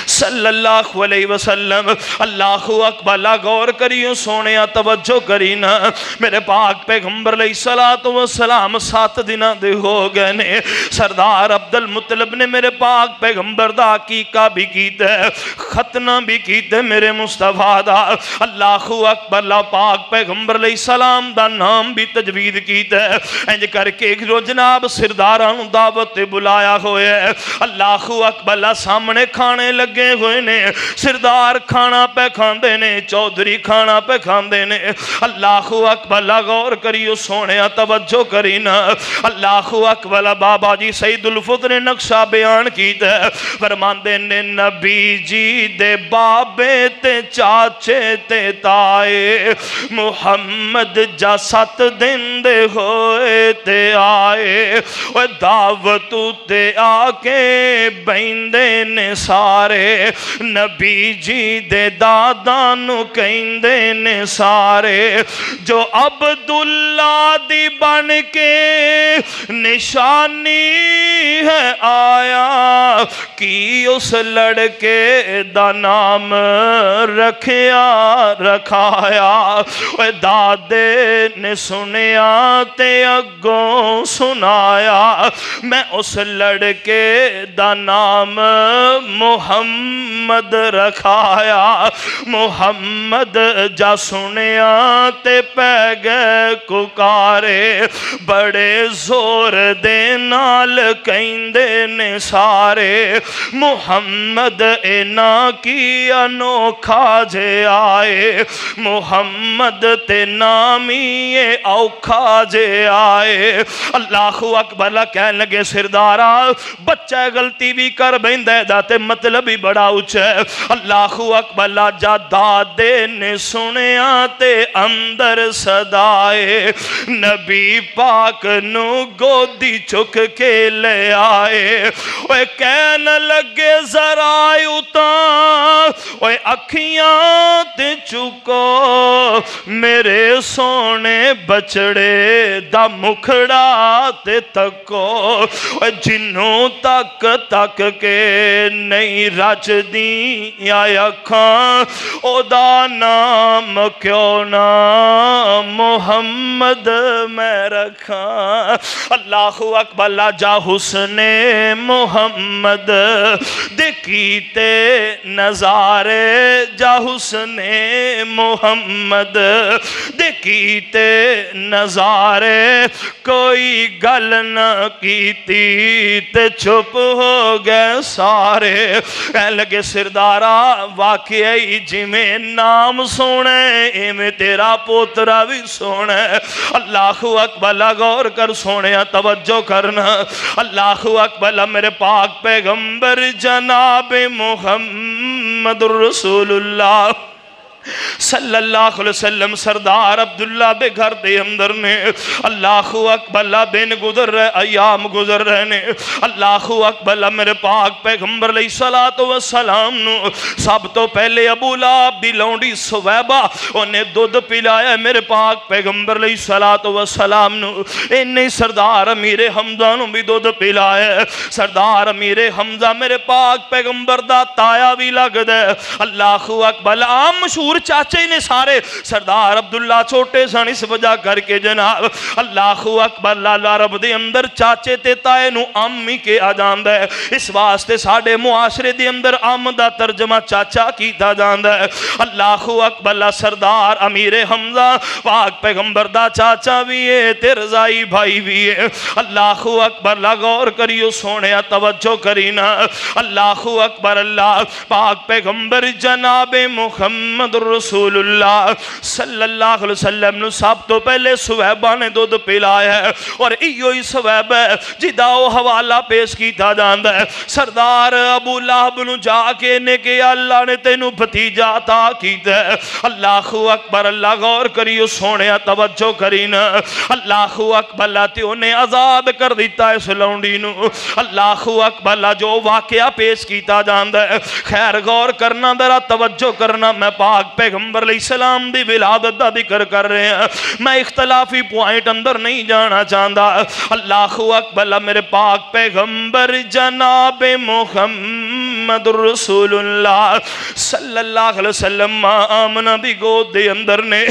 صلی اللہ علیہ وسلم۔ اللہ اکبر۔ غور کریوں سونیا، توجہ کرینا، میرے پاک پیغمبر علیہ السلام 7 دنوں دے ہو گئے نے۔ سردار عبد المطلب نے میرے پاک پیغمبر دا عقیقہ بھی کیتا ہے، ختنہ بھی کیتا ہے میرے مصطفیٰ دا۔ اللہ اکبر۔ اللہ پاک پیغمبر علیہ السلام دا نام بھی تجوید کیتا ہے، انج کر کے جو جناب سرداران دعوت بلایا ہوئے ہے۔ اللہ اکبر۔ اللہ سامنے کھانے لگے ہوئے نے، سردار کھانا پہ کھاندے نے، چودھری کھانا پہ کھاندے نے۔ اللہ اکبر۔ اللہ غور کریو سونے توجہ کرینا۔ اللہ اکبر۔ بابا جی سید الفطر نے نقشہ بیان کیتا ہے، فرماندے نے نبی جی دے بابے تے چاچے تے تائے، محمد جا 7 دن دے ہوئے تے آئے، دعوت تے آکے بیندے نے سارے، نبی جی دے دادانو کہندے نے سارے، جو عبداللہ دی بن کے نشانی ہے آیا، کی اس لڑکے دا نام رکھایا، دادے نے سنیا تے اگوں سنایا، میں اس لڑکے دا نام محمد رکھایا، محمد جا سنیا تے پہ گئے ککارے، بڑے زور دے نال کہندے نے سارے، محمد اینا کی انوکھا جے آئے، محمد تے نامی اوکھا جے آئے۔ اللہ اکبر۔ کہنے لگے سردارہ بچہ غلطی بھی کر بیندے دا تے مطلب ہی بڑا اچھا ہے۔ اللہ اکبر۔ جا دادے نے سنیا تے اندر صدائے، نبی پاک نو گودی چک کے لے آئے، اوے کہنے لگے ذرا اتاں، اوے اکھیاں تے چکو میرے سونے بچڑے دا مکھڑا تے تکو، اوے جنوں تک تک کے نہیں رج دی یا اکھاں، او دا نام کیوں نہ محمد میں رکھاں۔ اللہ اکبر۔ جا حسن محمد देखीते नजारे जा हुस्ने मुहम्मद देखीते नजारे कोई गल न कीती ते चुप हो गए सारे। कह लगे सरदारा वाकई जिमें नाम सोने इवें तेरा पोतरा भी सोना। अल्लाहु अकबर गौर कर सोने तवज्जो करना। अल्लाहु अकबर मेरे पाक पैगंबर जनाब मुहम्मदुर रसूलुल्लाह सल्लल्लाहु अलैहि वसल्लम सरदार अब्दुल्ला बे घर दे अंदर ने। अल्लाहु अकबर दिन गुजर रहे अयाम गुजर रहे ने। अल्लाहु अकबर मेरे पाक पैगंबर अलैहिस्सलातु वस्सलाम नु सब तो पहले अबू लहब दी लौंडी सुवैबा उन्हें दुध पिलाया मेरे पाक पैगंबर अलैहिस्सलातु वस्सलाम नु। इन्ने सरदार अमीर हमजा नु भी दुध पिलाया। सरदार अमीर हमजा मेरे पाक पैगंबर दा ताया भी लगदा। अल्लाहु अकबर आम मशहूर चाचे ने सारे। सरदार अब्दुल्ला छोटे सन इस वजह करके जनाब अल्लाहु अकबर लाला रब दे अंदर चाचे ते ताए नू अम्मी के आ जांदा है। इस वास्ते साडे मुआशरे दे अंदर अम दा तर्जमा चाचा कीता जांदा है। अल्लाहु अकबर सरदार अमीर हमजा पाक पैगंबर दा चाचा भी है ते रजाई भाई भी है। अल्लाहु अकबर गौर करियो सोने तवज्जो करी ना। अल्लाहु अकबर अल्लाह पाक पैगंबर जनाबे मुहम्मद रसूलुल्लाह सल्लल्लाहु अलैहि वसल्लम नु सब तो पहले सुवैबा ने दुध पिलाया है। और इयो ही सुवैबा जिदा वो हवाला पेश किया जाता है। सरदार अबू लहब नु जाके ने के अल्लाह ने तेनू भतीजा अता कीता है। अल्लाहु अकबर अल्लाह गौर करियो सोने तवज्जो करी ना। अल्लाहु अकबर ते उन्हें आजाद कर दिता इस लौंडी नु। अल्लाहु अकबर जो वाकया पेश किया जाता है खैर गौर करना जरा तवज्जो करना। मैं पाक पैगंबर अलैहिस्सलाम दी विलादत दा जिक्र कर रहे हैं। मैं इख्तलाफी पॉइंट अंदर नहीं जाना चाहता। अल्लाहु अकबर मेरे पाक पैगंबर जनाब मुहम्मद रसूलुल्लाह सल्लल्लाहु अलैहि वसल्लम आमना दी गोद दे अंदर ने।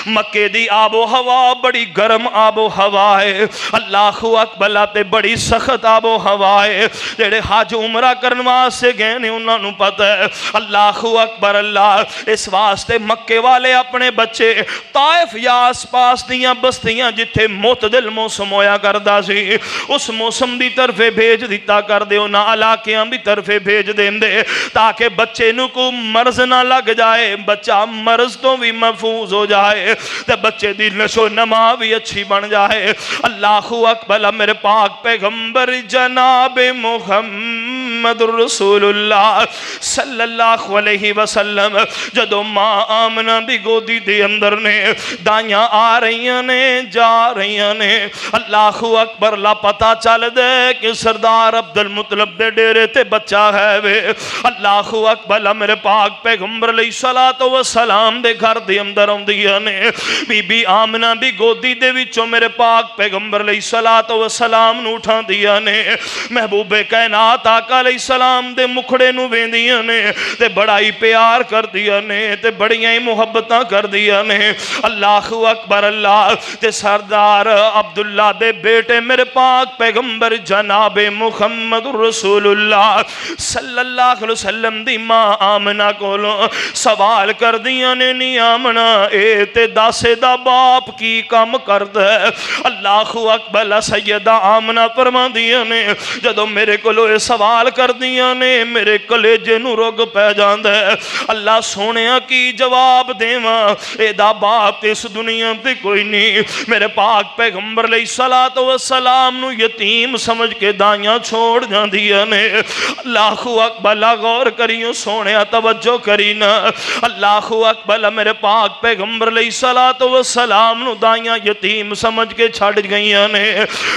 मक्के दी आबो हवा बड़ी गर्म आबो हवा है। अल्लाहु अकबर ते बड़ी सख्त आबो हवा है। जेड़े हज उमरा करने वास्ते गए ने उन्होंने पता है। अल्लाहु अकबर अल्लाह इस वास्ते मक्के वाले अपने बच्चे ताइफ या आस पास दियां बस्तियां जिथे मुतदिल मौसम होया करदा सी उस मौसम की तरफे भेज दिता कर दो ना इलाकियां भी तरफे भेज देंदे ताकि बच्चे नू को मर्ज ना लग जाए। बच्चा मर्ज तो भी महफूज हो जाए ते बच्चे दी नशो नमा भी अच्छी बन जाए। अल्लाहु अकबर मेरे पाक पैगंबर जनाब मुहम्मद रसूलुल्लाह सल्लल्लाहु अलैहि वसल्लम जदों मां आमना दी गोदी दे अंदर ने दाइयां आ रही ने जा रही ने। अल्लाहु अकबर ला पता चल दे कि सरदार अब्दुल मुतलब दे डेरे ते बच्चा है वे। अल्लाहु अकबर मेरे पाक पैगंबर अलैहिस्सलातु वस्सलाम दे घर दे अंदर आउंदी ने। बीबी आमना भी गोदी दे विचों मेरे पाक पैगंबर अलैहिस्सलातु वस्सलाम नू उठांदियां ने। महबूबे कायनात आका अलैहिस्सलाम दे मुखड़े नू वेंदियां ने ते बड़ा ही प्यार करदियां ने ते बड़ियां ही मुहब्बतां करदियां ने। अल्लाहु अकबर अल्लाह ते सरदार अब्दुल्ला दे बेटे मेरे पाक पैगंबर जनाबे मुहम्मद रसूलुल्लाह सल्लल्लाहु अलैहि वसल्लम दी मां आमना कोलों सवाल करदियां ने नी आमना ए ते दासे दा बाप की काम करदा है। अल्लाहु अकबर सैयदा आमना फरमांदियां ने जदों मेरे कोलों ये सवाल करदियां ने मेरे कलेजे नू रुग पै जांदा है। अल्लाह सोहणिया की जवाब देवां एदा बाप इस दुनिया ते कोई नहीं। मेरे पाक पैगंबर अलैहिस्सलातु वस्सलाम नू यतीम समझ के दाइयां छोड़ जांदियां ने। अल्लाहु अकबर गौर करियो सोहणिया तवज्जो करी ना। अल्लाहु अकबर मेरे पाक पैगंबर अलैहिस्सलातु वस्सलाम नू दाइयां यतीम समझ के छड़ गईयां ने।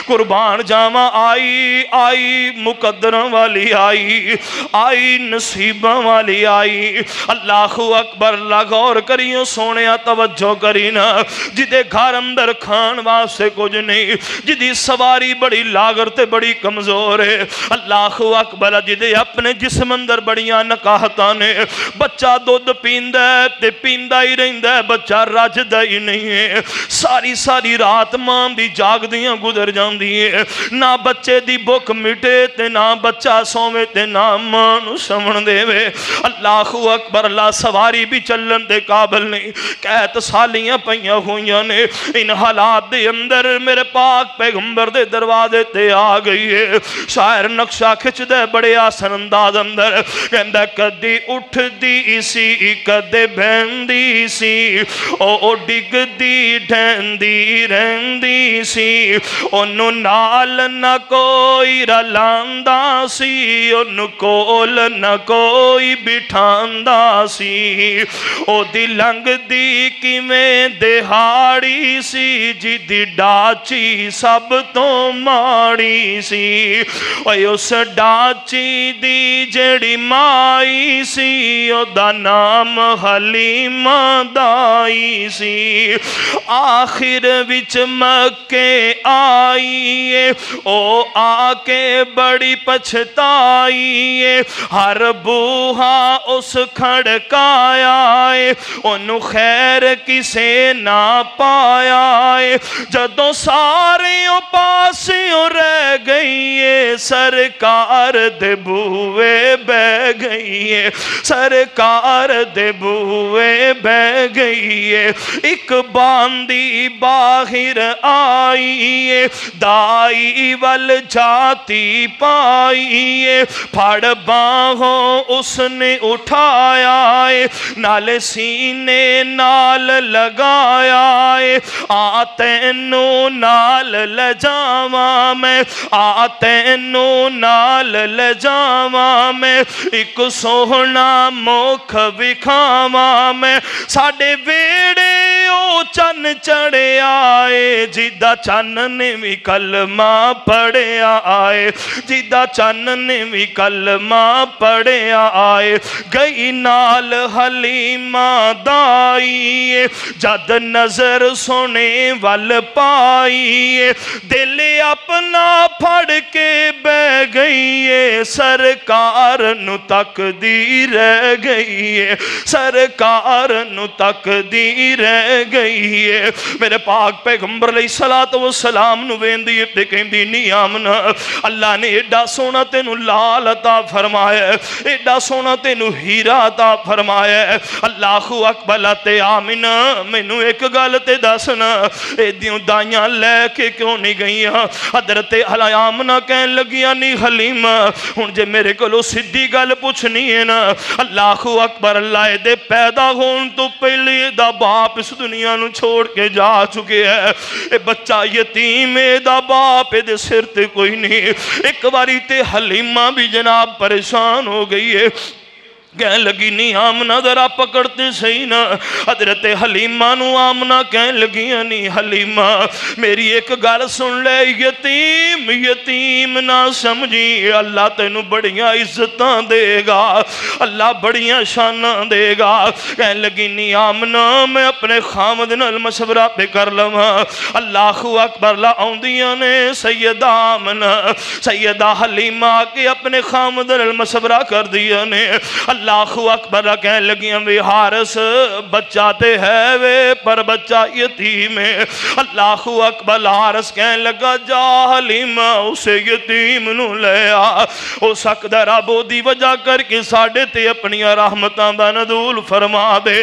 कुर्बान जावा आई आई मुकद्दरां वाली आई आई नसीबां वाली आई। अल्लाहु अकबर गौर करियो सोहणिया तवज्जो करी ना। जिदे घर अंदर खान वास्ते कुछ नहीं जिदी सवारी बड़ी लागत ते बड़ी कमजोर है। अल्लाहु अकबर जिदे अपने जिस्म अंदर बड़ियां नकाहतां ने। बच्चा दुध पींदा ते पींदा ही रहिंदा बच्चा रजदा ही नहीं है। सारी सारी रात मां भी जागदियां गुजर जांदी है ना बच्चे दी भुख मिटे ते ना बच्चा सोवे ते ना मां नू समण देवे। अल्लाह अकबर। अल्लाह सवारी भी चलन दे काबिल नहीं, कैत सालियां पईयां होईयां ने। इन हालात दे अंदर मेरे पाक पैगंबर दे दरवाजे ते आ गई है। शायर नक्शा खिंचदा बड़े आसन अंदाज अंदर, कहंदा कदी उठदी सी कदे बहंदी सी, ओ डिगदी ढहंदी रहंदी सी, ओनू नाल न कोई रलांदा सी, ओनू कोल न कोई बिठांदा सी, ओदी लंघदी किवें दिहाड़ी सी, जिदी डाची सब तो माड़ी सी। ओए उस डाची दी जेड़ी माई सी, ओदा नाम हलीमा दाई सी। आखिर विच मक्के आई ओ आके बड़ी पछताई है, हर बूहा उस खड़काया है, ओनू खैर किसे ना पाया है। जदों सारे पासियों रह गई है, सरकार दे बूवे बह गई है, सरकार दे बूवे बह गई है। एक बांदी बाहिर आई है, दाई वल जाती पाई है, फड़ बाहों उसने उठाया है, नाले सीने नाल लगाया है। आ तैनू नाल ले जावा मैं, आ तैनू नाल ले जावा मैं, एक सोहना मुख विखावा मैं। साडे वेड़े ओ चन चढ़िया है, जिदा चन ने भी कलमा पढ़िया आए, जिदा चन ने भी कलमा पढ़िया आए। गई नाल हलीमा दाई, जद नजर सोने वल पाई, दिल अपना फड़ के बह गई है, सरकार नू तकदी रह गई है, सरकार नू तकदी रह गई है। मेरे पाक पैगंबर अलैहिस्सलातु वस्सलाम नू वेंदी ते कहंदी नी आमना, अल्लाह ने एडा सोना तेनू लाल अता फरमाया, एडा सोना तेनू हीरा अता फरमाया। अल्लाहु अकबर। ते आमिना मैनू एक गल ते दसना, एदियों दाइयां लैके क्यों नहीं गईयां? हजरत आमना कहन लगियां नी हलीमा, हुण जे मेरे कोलों सीधी गल पुछनी है ना, अल्लाहु अकबर। अल्लाह दे पैदा होने तो पहले दा बाप इस दुनिया नू छोड़ के जा चुके है, ए बच्चा यतीम है, दा बाप दे सिर ते कोई नहीं। एक बारी ते हलीमा भी जनाब परेशान हो गई है, कह लगी नी आमना जरा पकड़ते सही ना। हजरत हलीमा नू आमना कह लगी नी हलीमा मेरी एक गल सुन ले, यतीम यतीम ना समझी, अल्लाह तेनू बड़ियां इज्जतां देगा, अल्लाह बड़ियां शानां देगा। कह लगी नी आमना मैं अपने खामद नाल मशवरा पे कर लवां। अल्लाहु अकबर। ला आउंदियां ने सैयदा आमना, सैयदा हलीमा के अपने खामद नाल मशवरा कर दिया ने। अल्लाहु अकबर। कह लगियां वे हारस बच्चा ते है वे, पर बच्चा यतीम है। अल्लाहु अकबर। हारस कह लगा जा हलीमा उसे यतीम नू ले आ, हो सकदा रब ओदी वजह करके साडे ते अपनियां रहमतां दा नज़ूल फरमा दे।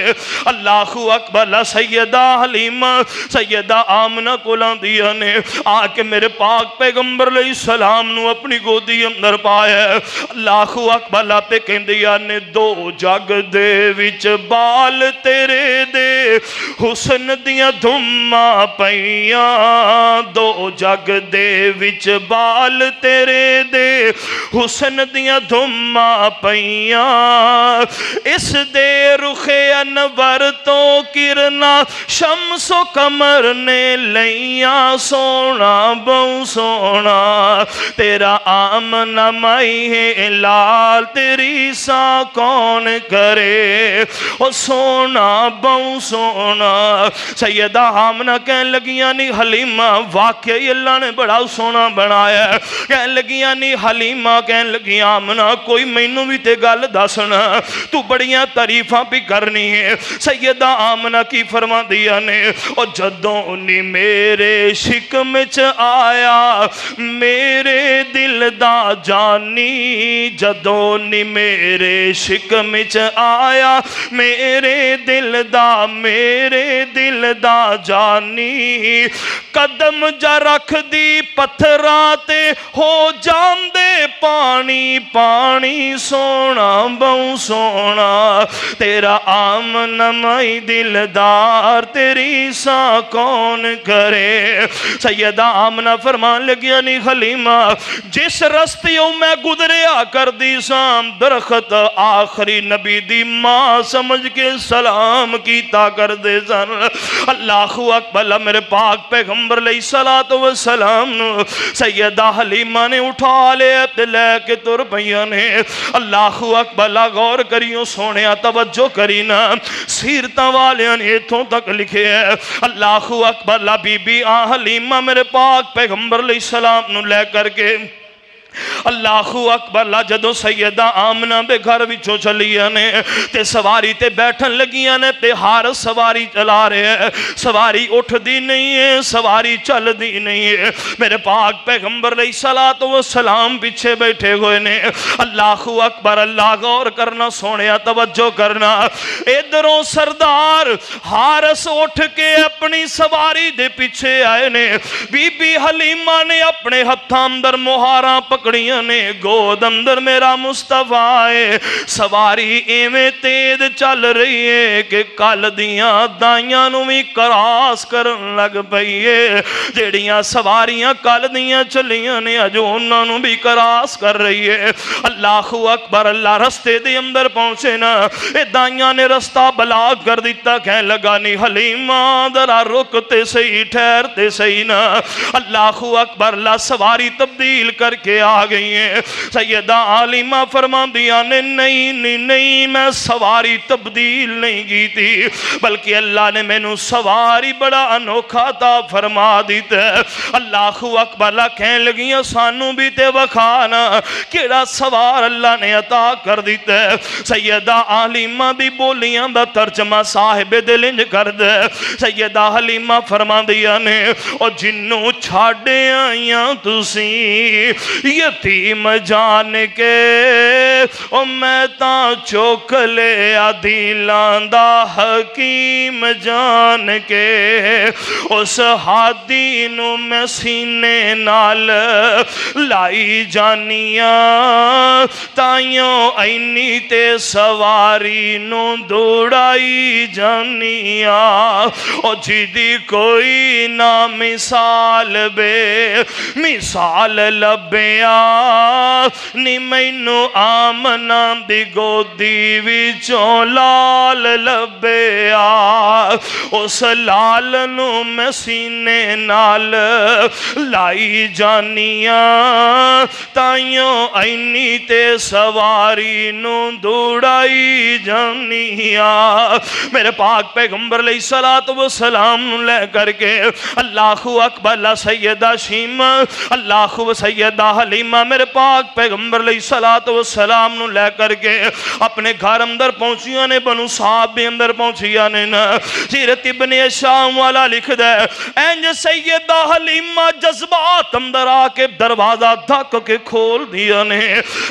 अल्लाहु अकबर। सैयदा हलीमा सैयदा आमना कोल आंदियां ने, आके मेरे पाक पैगंबर अलैहिस्सलाम नू अपनी गोदी अंदर पाया। अल्लाहु अकबर। ते कहंदियां ने दो जग दे विच बाल तेरे दे हुसन दियां धुम्मां पईयां, दो जग दे विच बाल तेरे दे हुसन दियां धुम्मां पईयां। इस दे रुखे अनवर तो किरना शम्सो कमर ने लईयां, सोना बहु सोना तेरा आमना माई है लाल, तेरी सा कौन करे ओ सोना बहु सोना। सैयदा आमना कह लगियां नी हलीमा वाकई अल्लाह ने बड़ा सोना बनाया। कह लगियां नी हलीमा کہن لگی آمنا کوئی مینوں بھی تے گل دسنا تو بڑیاں تعریفاں بھی کرنی ہے سیدہ آمنا کی فرما دیا نے اور جدوں انہی میرے شکم چ آیا میرے دل دا جانی جدوں انہی میرے شکم چ آیا میرے دل دا جانی قدم جا رکھ دی پتھراتے ہو جان دے پانی پانی سونا بہو سونا تیرا آمنا مائی دلدار تیری سا کون کرے سیدہ آمنا فرمان لگیا نہیں حلیمہ جس رستیوں میں گزریا کر دی سام درخت آخری نبی دی ماں سمجھ کے سلام کیتا کر دے سن اللہ اکبر میرے پاک پیغمبر علیہ السلام سیدہ حلیمہ نے اٹھا لے لے کے تر پیا نے اللہ اکبر غور کریوں سونے توجہ کرینا سیرتاں والیاں نے اتھوں تک لکھے ہے اللہ اکبر بی بی حلیمہ میرے پاک پیغمبر علیہ السلام نو لے کر کے اللہ اکبر جدو سیدہ آمنہ دے گھر وچوں چلیاں نے تے سواری تے بیٹھن لگیاں نے تے ہار سواری چلا رہے ہیں سواری اٹھ دی نہیں ہے سواری چل دی نہیں ہے میرے پاک پیغمبر علیہ السلام پیچھے بیٹھے ہوئے نے اللہ اکبر اللہ غور کرنا سونیا توجہ کرنا ادھروں سردار حارس اٹھ کے اپنی سواری دے پیچھے آئے نے بی بی حلیمہ نے اپنے ہتھاں اندر مہاراں پکڑیاں نے گود اندر میرا مصطفیٰ ہے سواری ایویں تیز چل رہی ہے کہ کل دیاں دائیاں نو بھی کراس کرن لگ پئی ہے جیڑیاں سواریاں کل دیاں چلیاں نے جو انہاں نو بھی کراس کر رہی ہے اللہ اکبر اللہ رستے دے اندر پہنچے نا اے دائیاں نے رستہ بلاک کر دیتا کہنے لگا نہیں حلیمہ ذرا رکتے صحیح ٹھہرتے صحیح نا اللہ اکبر اللہ سواری تبدیل کر کے آ گئی ہیں سیدہ عالمہ فرمان دیا نے نہیں میں سواری تبدیل نہیں کی تھی بلکہ اللہ نے میں نو سواری بڑا انوکھا تا فرما دیتا ہے اللہ اکبر اللہ کہنے لگیاں سانو بھی تے وکھانا کیڑا سوار اللہ نے عطا کر دیتا ہے سیدہ عالمہ دی بولیاں دا ترجمہ صاحب دلنج کر دے سیدہ حلیمہ فرما دیا نے اور جنوں چھاڑے آئیاں تسی یتیم جان کے او میں تا چوک لے آدھی لاندہ حکیم جان کے اس حادی نو میں سینے نال لائی جانیاں تائیوں اینی تے سواری نو دوڑائی جانیاں او جیدی کوئی نا مثال بے مثال لبیا نی مینو آمنا دی گودی وچوں لال لبیا اس لال نو میں سینے نال لائی جانیاں تائیوں اینی تے سواری نو دوڑائی جانیاں میرے پاک پیغمبر علیہ السلام لے کر کے اللہ اکبر اللہ سیدہ شیمہ اللہ سیدہ حلیمہ میرے پاک پیغمبر علیہ السلام نو لے کر کے اپنے گھر اندر پہنچیاں نے بنو صاحب بھی اندر پہنچیاں نے سیرت ابن شام والا لکھ دے اینج سیدہ حلیمہ جذبات اندر آکے دروازہ دھک کے کھول دیا نے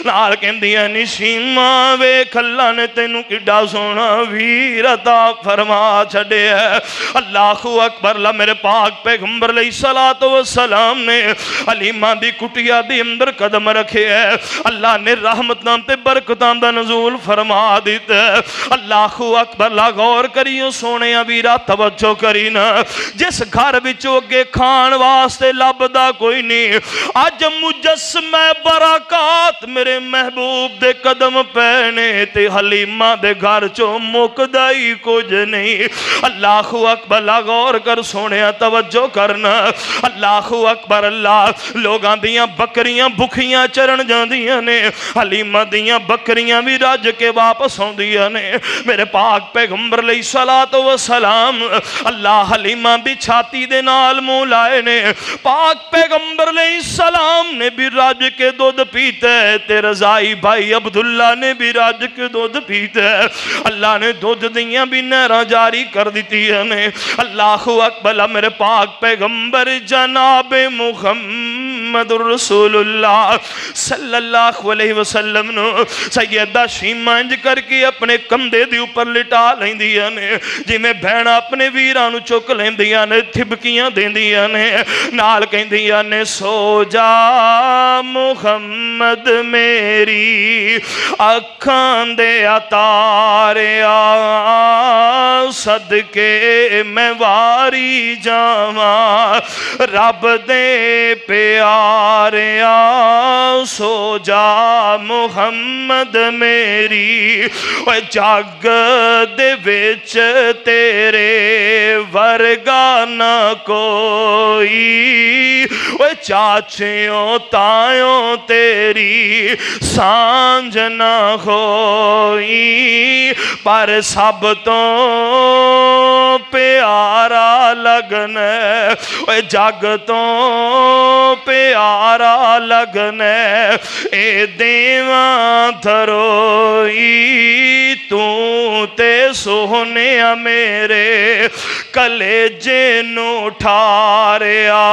نال کہن دیا نشیمہ ویکھ اللہ نے تینوں کڈا سونا ویر عطا فرما چھڑے ہے اللہ اکبر اللہ میرے پاک پیغمبر علیہ السلام نے حلیمہ دی کٹیا دی اندر قدم رکھے ہے اللہ نے رحمتاں تے برکتاں دا نزول فرما دیتا ہے اللہ اکبر اللہ غور کریوں سونے ویرا توجہ کرینا جس گھر وچوں اگے کھان واسطے لبدا کوئی نہیں اج مجسمہ برکات میرے محبوب دے قدم پہنے تے حلیمہ دے گھر چوں مکدائی کچھ نہیں اللہ اکبر اللہ غور کر سونے توجہ کرنا اللہ اکبر اللہ لوگاں دیاں بکریاں بکھیاں چرن جاندیاں نے حلیمہ दियां बकरियां भी रज के वापस आउंदियां ने। मेरे पाक पैगंबर लई सलात व सलाम अल्लाह हलीमा भी छाती दे नाल मुंह लाए ने। पाक पैगंबर लई सलाम ने भी रज के दुध पीता है ते रजाई भाई अब्दुल्ला ने भी रज के दुध पीता है। अल्लाह ने दुध दियां भी नहरां जारी कर दी ने। अल्लाह अकबर। मेरे पाक पैगंबर जनाब मुहम्मदुर रसूलुल्लाह सल्लल्लाहु अलैहि वसल्लम नु सैयदा शीमा इंज करके अपने कंधे दे ऊपर लिटा लैंदियां ने जिवें भैणां अपने वीरां नु चुक लैंदियां ने, थिबकियां देंदियां ने, नाल कहंदियां ने सो जा मुहम्मद मेरी अखां दे अतारिया सदके मैं वारी जावा रब दे प्यारिया सो जा मुहम्मद मेरी। ओए जग दे विच तेरे वर्गा ना कोई, ओए चाचियों तायों तेरी सांझ ना होई, पर सब तो प्यारा लगन ओए जग तो प्यारा लगन ए देवा धरोई तू ते सोहने मेरे कलेजे नू ठारिया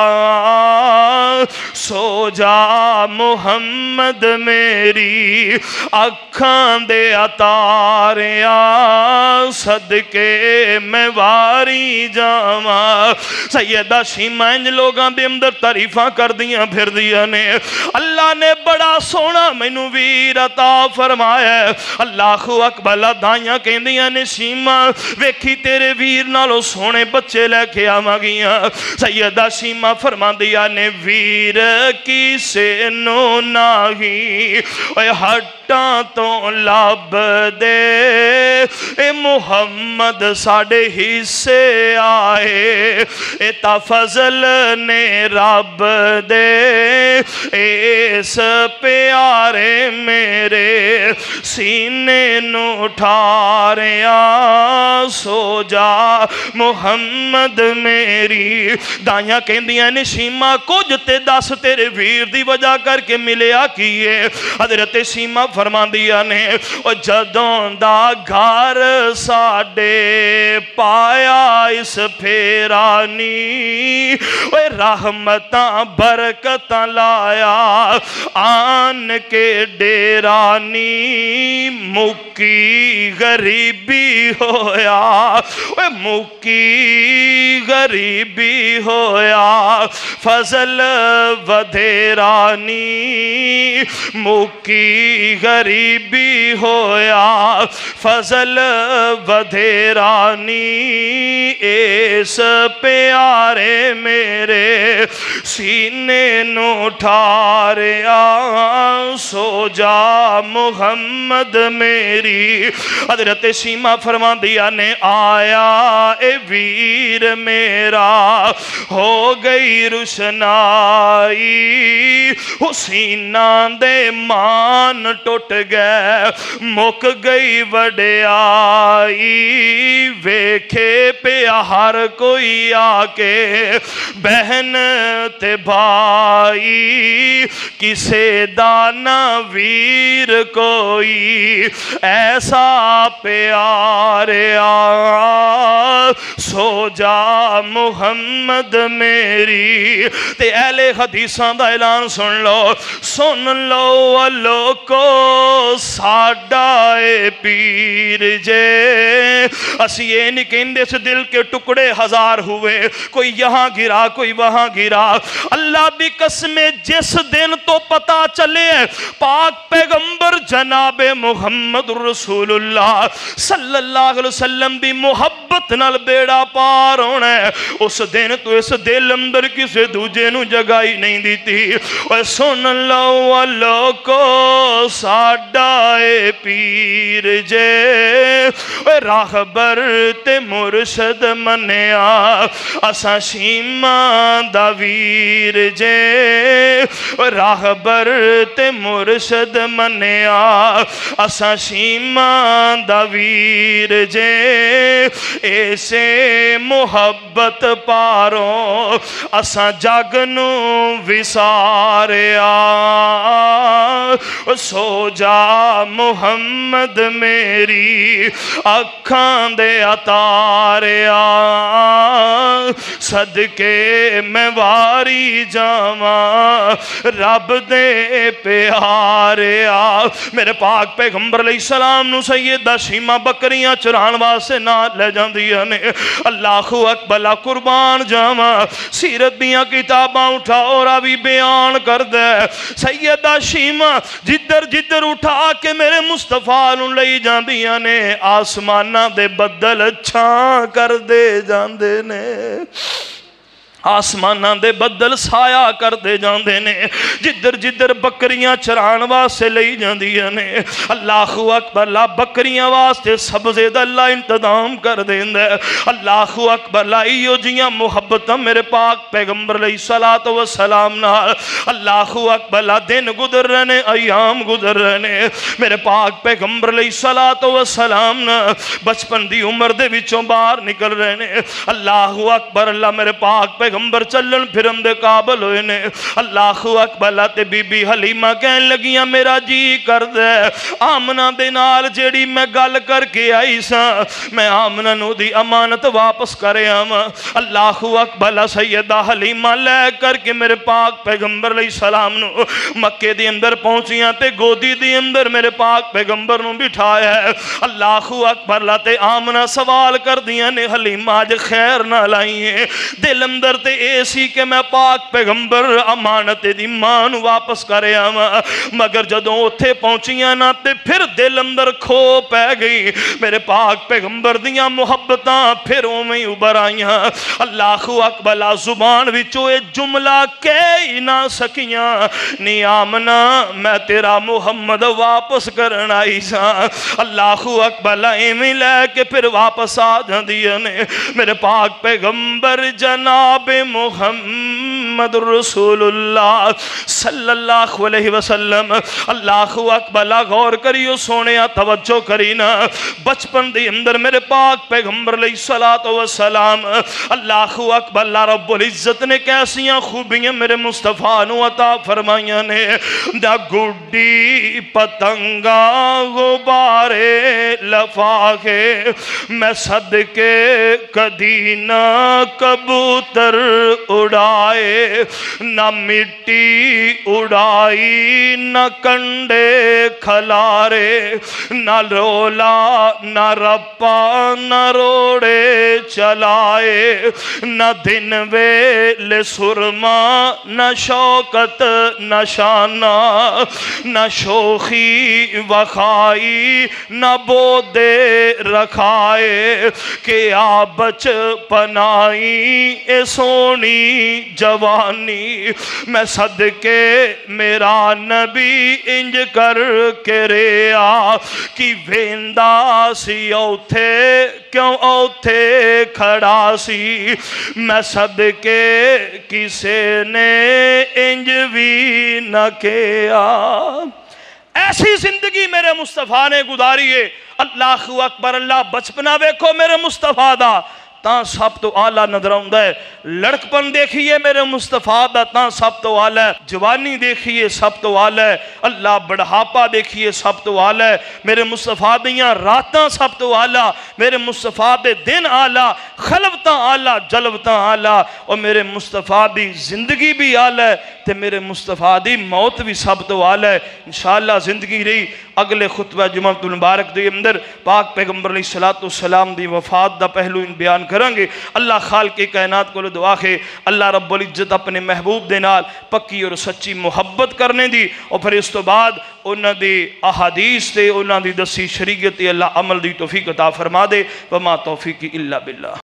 सो जा मुहम्मद मेरी अखां दे अतारिया सदके मैं वारी जावा। सैयदा शीमा इंज लोगां दे अंदर तारीफां करदियां फिरदियां ने। अल्लाह ने बड़ा सोहना मैनू वीर अता फरमाया। अल्लाहु अकबर। दाइयां कहंदियां ने शीमा वेखी तेरे वीर नालों सोहने बच्चे लैके आवांगियां। सैयदा शीमा फरमांदियां ने वीर किसे नो नाही ओए हट्टां तो लब दे ए मुहम्मद साडे हिस्से आए ए ता फजल ने रब दे इस प्यारे मेरे सीने नू ठारिया सो जा मुहम्मद मेरी। दाइयां कहंदियां ने शीमा कुछ ते दस तेरे वीर दी वजह करके मिलिया की है। हजरत शीमा फरमांदियां ने ओ जदों दा घर साडे पाया इस फेरानी ओए रहमतां बरकतां लाया आन के डेरानी मुक्की गरीबी होया ओए मुक्की गरीबी होया फजल वधेरानी मुक्की गरीबी होया फजल वधेरानी इस प्यारे मेरे सीने नू ठारिया सो जा मुहम्मद मेरी। हजरत शीमा फरमांदियां ने आया ए वीर मेरा हो गई रुशनाई हुसीना दे मान टुट गए मुक गई वडियाई वेखे पिया हर कोई आके बहन ते भाई किसे दाना वीर कोई ऐसा प्यारिया सो जा मुहम्मद मेरी। ते अहले हदीसां दा ऐलान सुन लो लोको साडा ए पीर जे। असी ये नहीं कहते इस दिल के टुकड़े हजार हुए कोई यहाँ गिरा कोई वहाँ गिरा। अल्लाह की कसम जिस दिन तो पता चले पाक पैगंबर जनाबे मुहम्मद रसूलुल्लाह सल्लल्लाहु अलैहि वसल्लम दी मुहब्बत नाल बेड़ा पार होना है उस दिन तो इस दिल अंदर किसी दूजे नू जगह ही नहीं दी। और सुन लो लोको साडा ए पीर जे राहबर ते मुर्शद मनिया असा शीमा दा वीर जे راہبر تے مرشد منیا اساں شیماں دا ویر جے ایسے محبت پاروں اساں جگ نو وساریا سو جا محمد میری اکھاں دے اتاریا صدقے میں واری جاواں رب دے پیاریا میرے پاک پیغمبر علیہ السلام نو سیدہ شیمہ بکریاں چران واسے نہ لے جاندیاں نے اللہ اکبر قربان جاواں سیرت دیاں کتاباں اٹھا اور ابھی بیان کر دے سیدہ شیمہ جدر جدر اٹھا کے میرے مصطفیٰ نو لئی جاندیاں نے آسمانہ دے بدل چھاں کر دے جاندے نے آسمانہ دے بدل سایہ کر دے جاندے نے جدر جدر بکریاں چران واسے لئی جاندیاں نے اللہ اکبر لا بکریاں واسے سبزے دا اللہ انتظام کر دیندے اللہ اکبر لا ایو جیاں محبتاں میرے پاک پیغمبر علیہ السلام نال اللہ اکبر لا دن گزر رہنے ایام گزر رہنے میرے پاک پیغمبر علیہ السلام نا بچپن دی عمر دے وچوں باہر نکل رہنے اللہ اکبر اللہ میرے پاک پیغمبر چلن پھرن دے قابل ہوئے نے اللہ اکبر تے بی بی حلیمہ کہن لگیاں میرا جی کر دے آمنہ دے نال جیڑی میں گل کر کے آئی سا میں آمنہ نو دی امانت واپس کرے آما اللہ اکبر سیدہ حلیمہ لے کر کے میرے پاک پیغمبر علیہ السلام نو مکے دی اندر پہنچیاں تے گودی دی اندر میرے پاک پیغمبر نو بٹھایا ہے اللہ اکبر تے آمنہ سوال کر دیا نے حلیمہ آج خیر نہ لائیں دل اندر تے ایسی کہ میں پاک پیغمبر امانت دی مان واپس کرے آما مگر جدوں اتھے پہنچیاں نا تے پھر دل اندر کھو پہ گئی میرے پاک پیغمبر دیاں محبتاں پھر میں ابھر آئیاں اللہ اکبر زبان وچوں اے جملہ کہہ ہی نہ سکیاں نی آمنہ میں تیرا محمد واپس کرنا آئی سا اللہ اکبر ایمیں لے کے پھر واپس آ جاندیاں نے میرے پاک پیغمبر جناب محمد رسول اللہ صلی اللہ علیہ وسلم اللہ اکبر غور کریو سونیا توجہ کرینا بچپن دی اندر میرے پاک پیغمبر علیہ السلام اللہ اکبر اللہ رب العزت نے کیسیاں خوبیاں میرے مصطفیٰ نو عطا فرمائیاں نے دا گڈی پتنگا غبارے لفاقے میں صدقے کدی نہ کبوتر اڑائے نہ مٹی اڑائی نہ کنڈے کھلارے نہ رولا نہ رپا نہ روڑے چلائے نہ دن ویل سرما نہ شوکت نہ شانہ نہ شوخی وخائی نہ بودے رکھائے کہ آ بچ پنائی اے سونی جوانی میں صدقے میرا نبی انج کر کے ریا کی ویندہ سی اوتھے کیوں اوتھے کھڑا سی میں صدقے کسے نے انج بھی نہ کیا ایسی زندگی میرے مصطفیٰ نے گزاری ہے اللہ اکبر اللہ بچپنا ویکھو میرے مصطفیٰ دا تاں سب تو آلہ نظر آؤں ہے لڑکپن دیکھئے میرے مصطفیٰ دا تاں سب تو آلہ ہے جوانی دیکھئے سب تو آلہ ہے اللہ بڑھاپا دیکھئے سب تو آلہ ہے میرے مصطفیٰ دیاں راتاں سب تو آلہ میرے مصطفیٰ دے دن آلہ خلوتاں آلہ جلوتاں آلہ اور میرے مصطفیٰ دی زندگی بھی آلہ ہے تے میرے مصطفیٰ دی موت بھی سب تو آلہ ہے انشاءاللہ زندگی رہی اگلے خطبہ جمعہ المبارک دے اندر پاک پیغمبر علیہ السلام دی وفات دا پہلو ان بیان کریں گے اللہ خالق کائنات کو دعا ہے اللہ رب العزت اپنے محبوب دے نال پکی اور سچی محبت کرنے دی اور پھر اس تو بعد انہاں دی احادیث تے انہاں دی دسی شریعت اللہ عمل دی توفیق عطا فرما دے وما توفیقی الا باللہ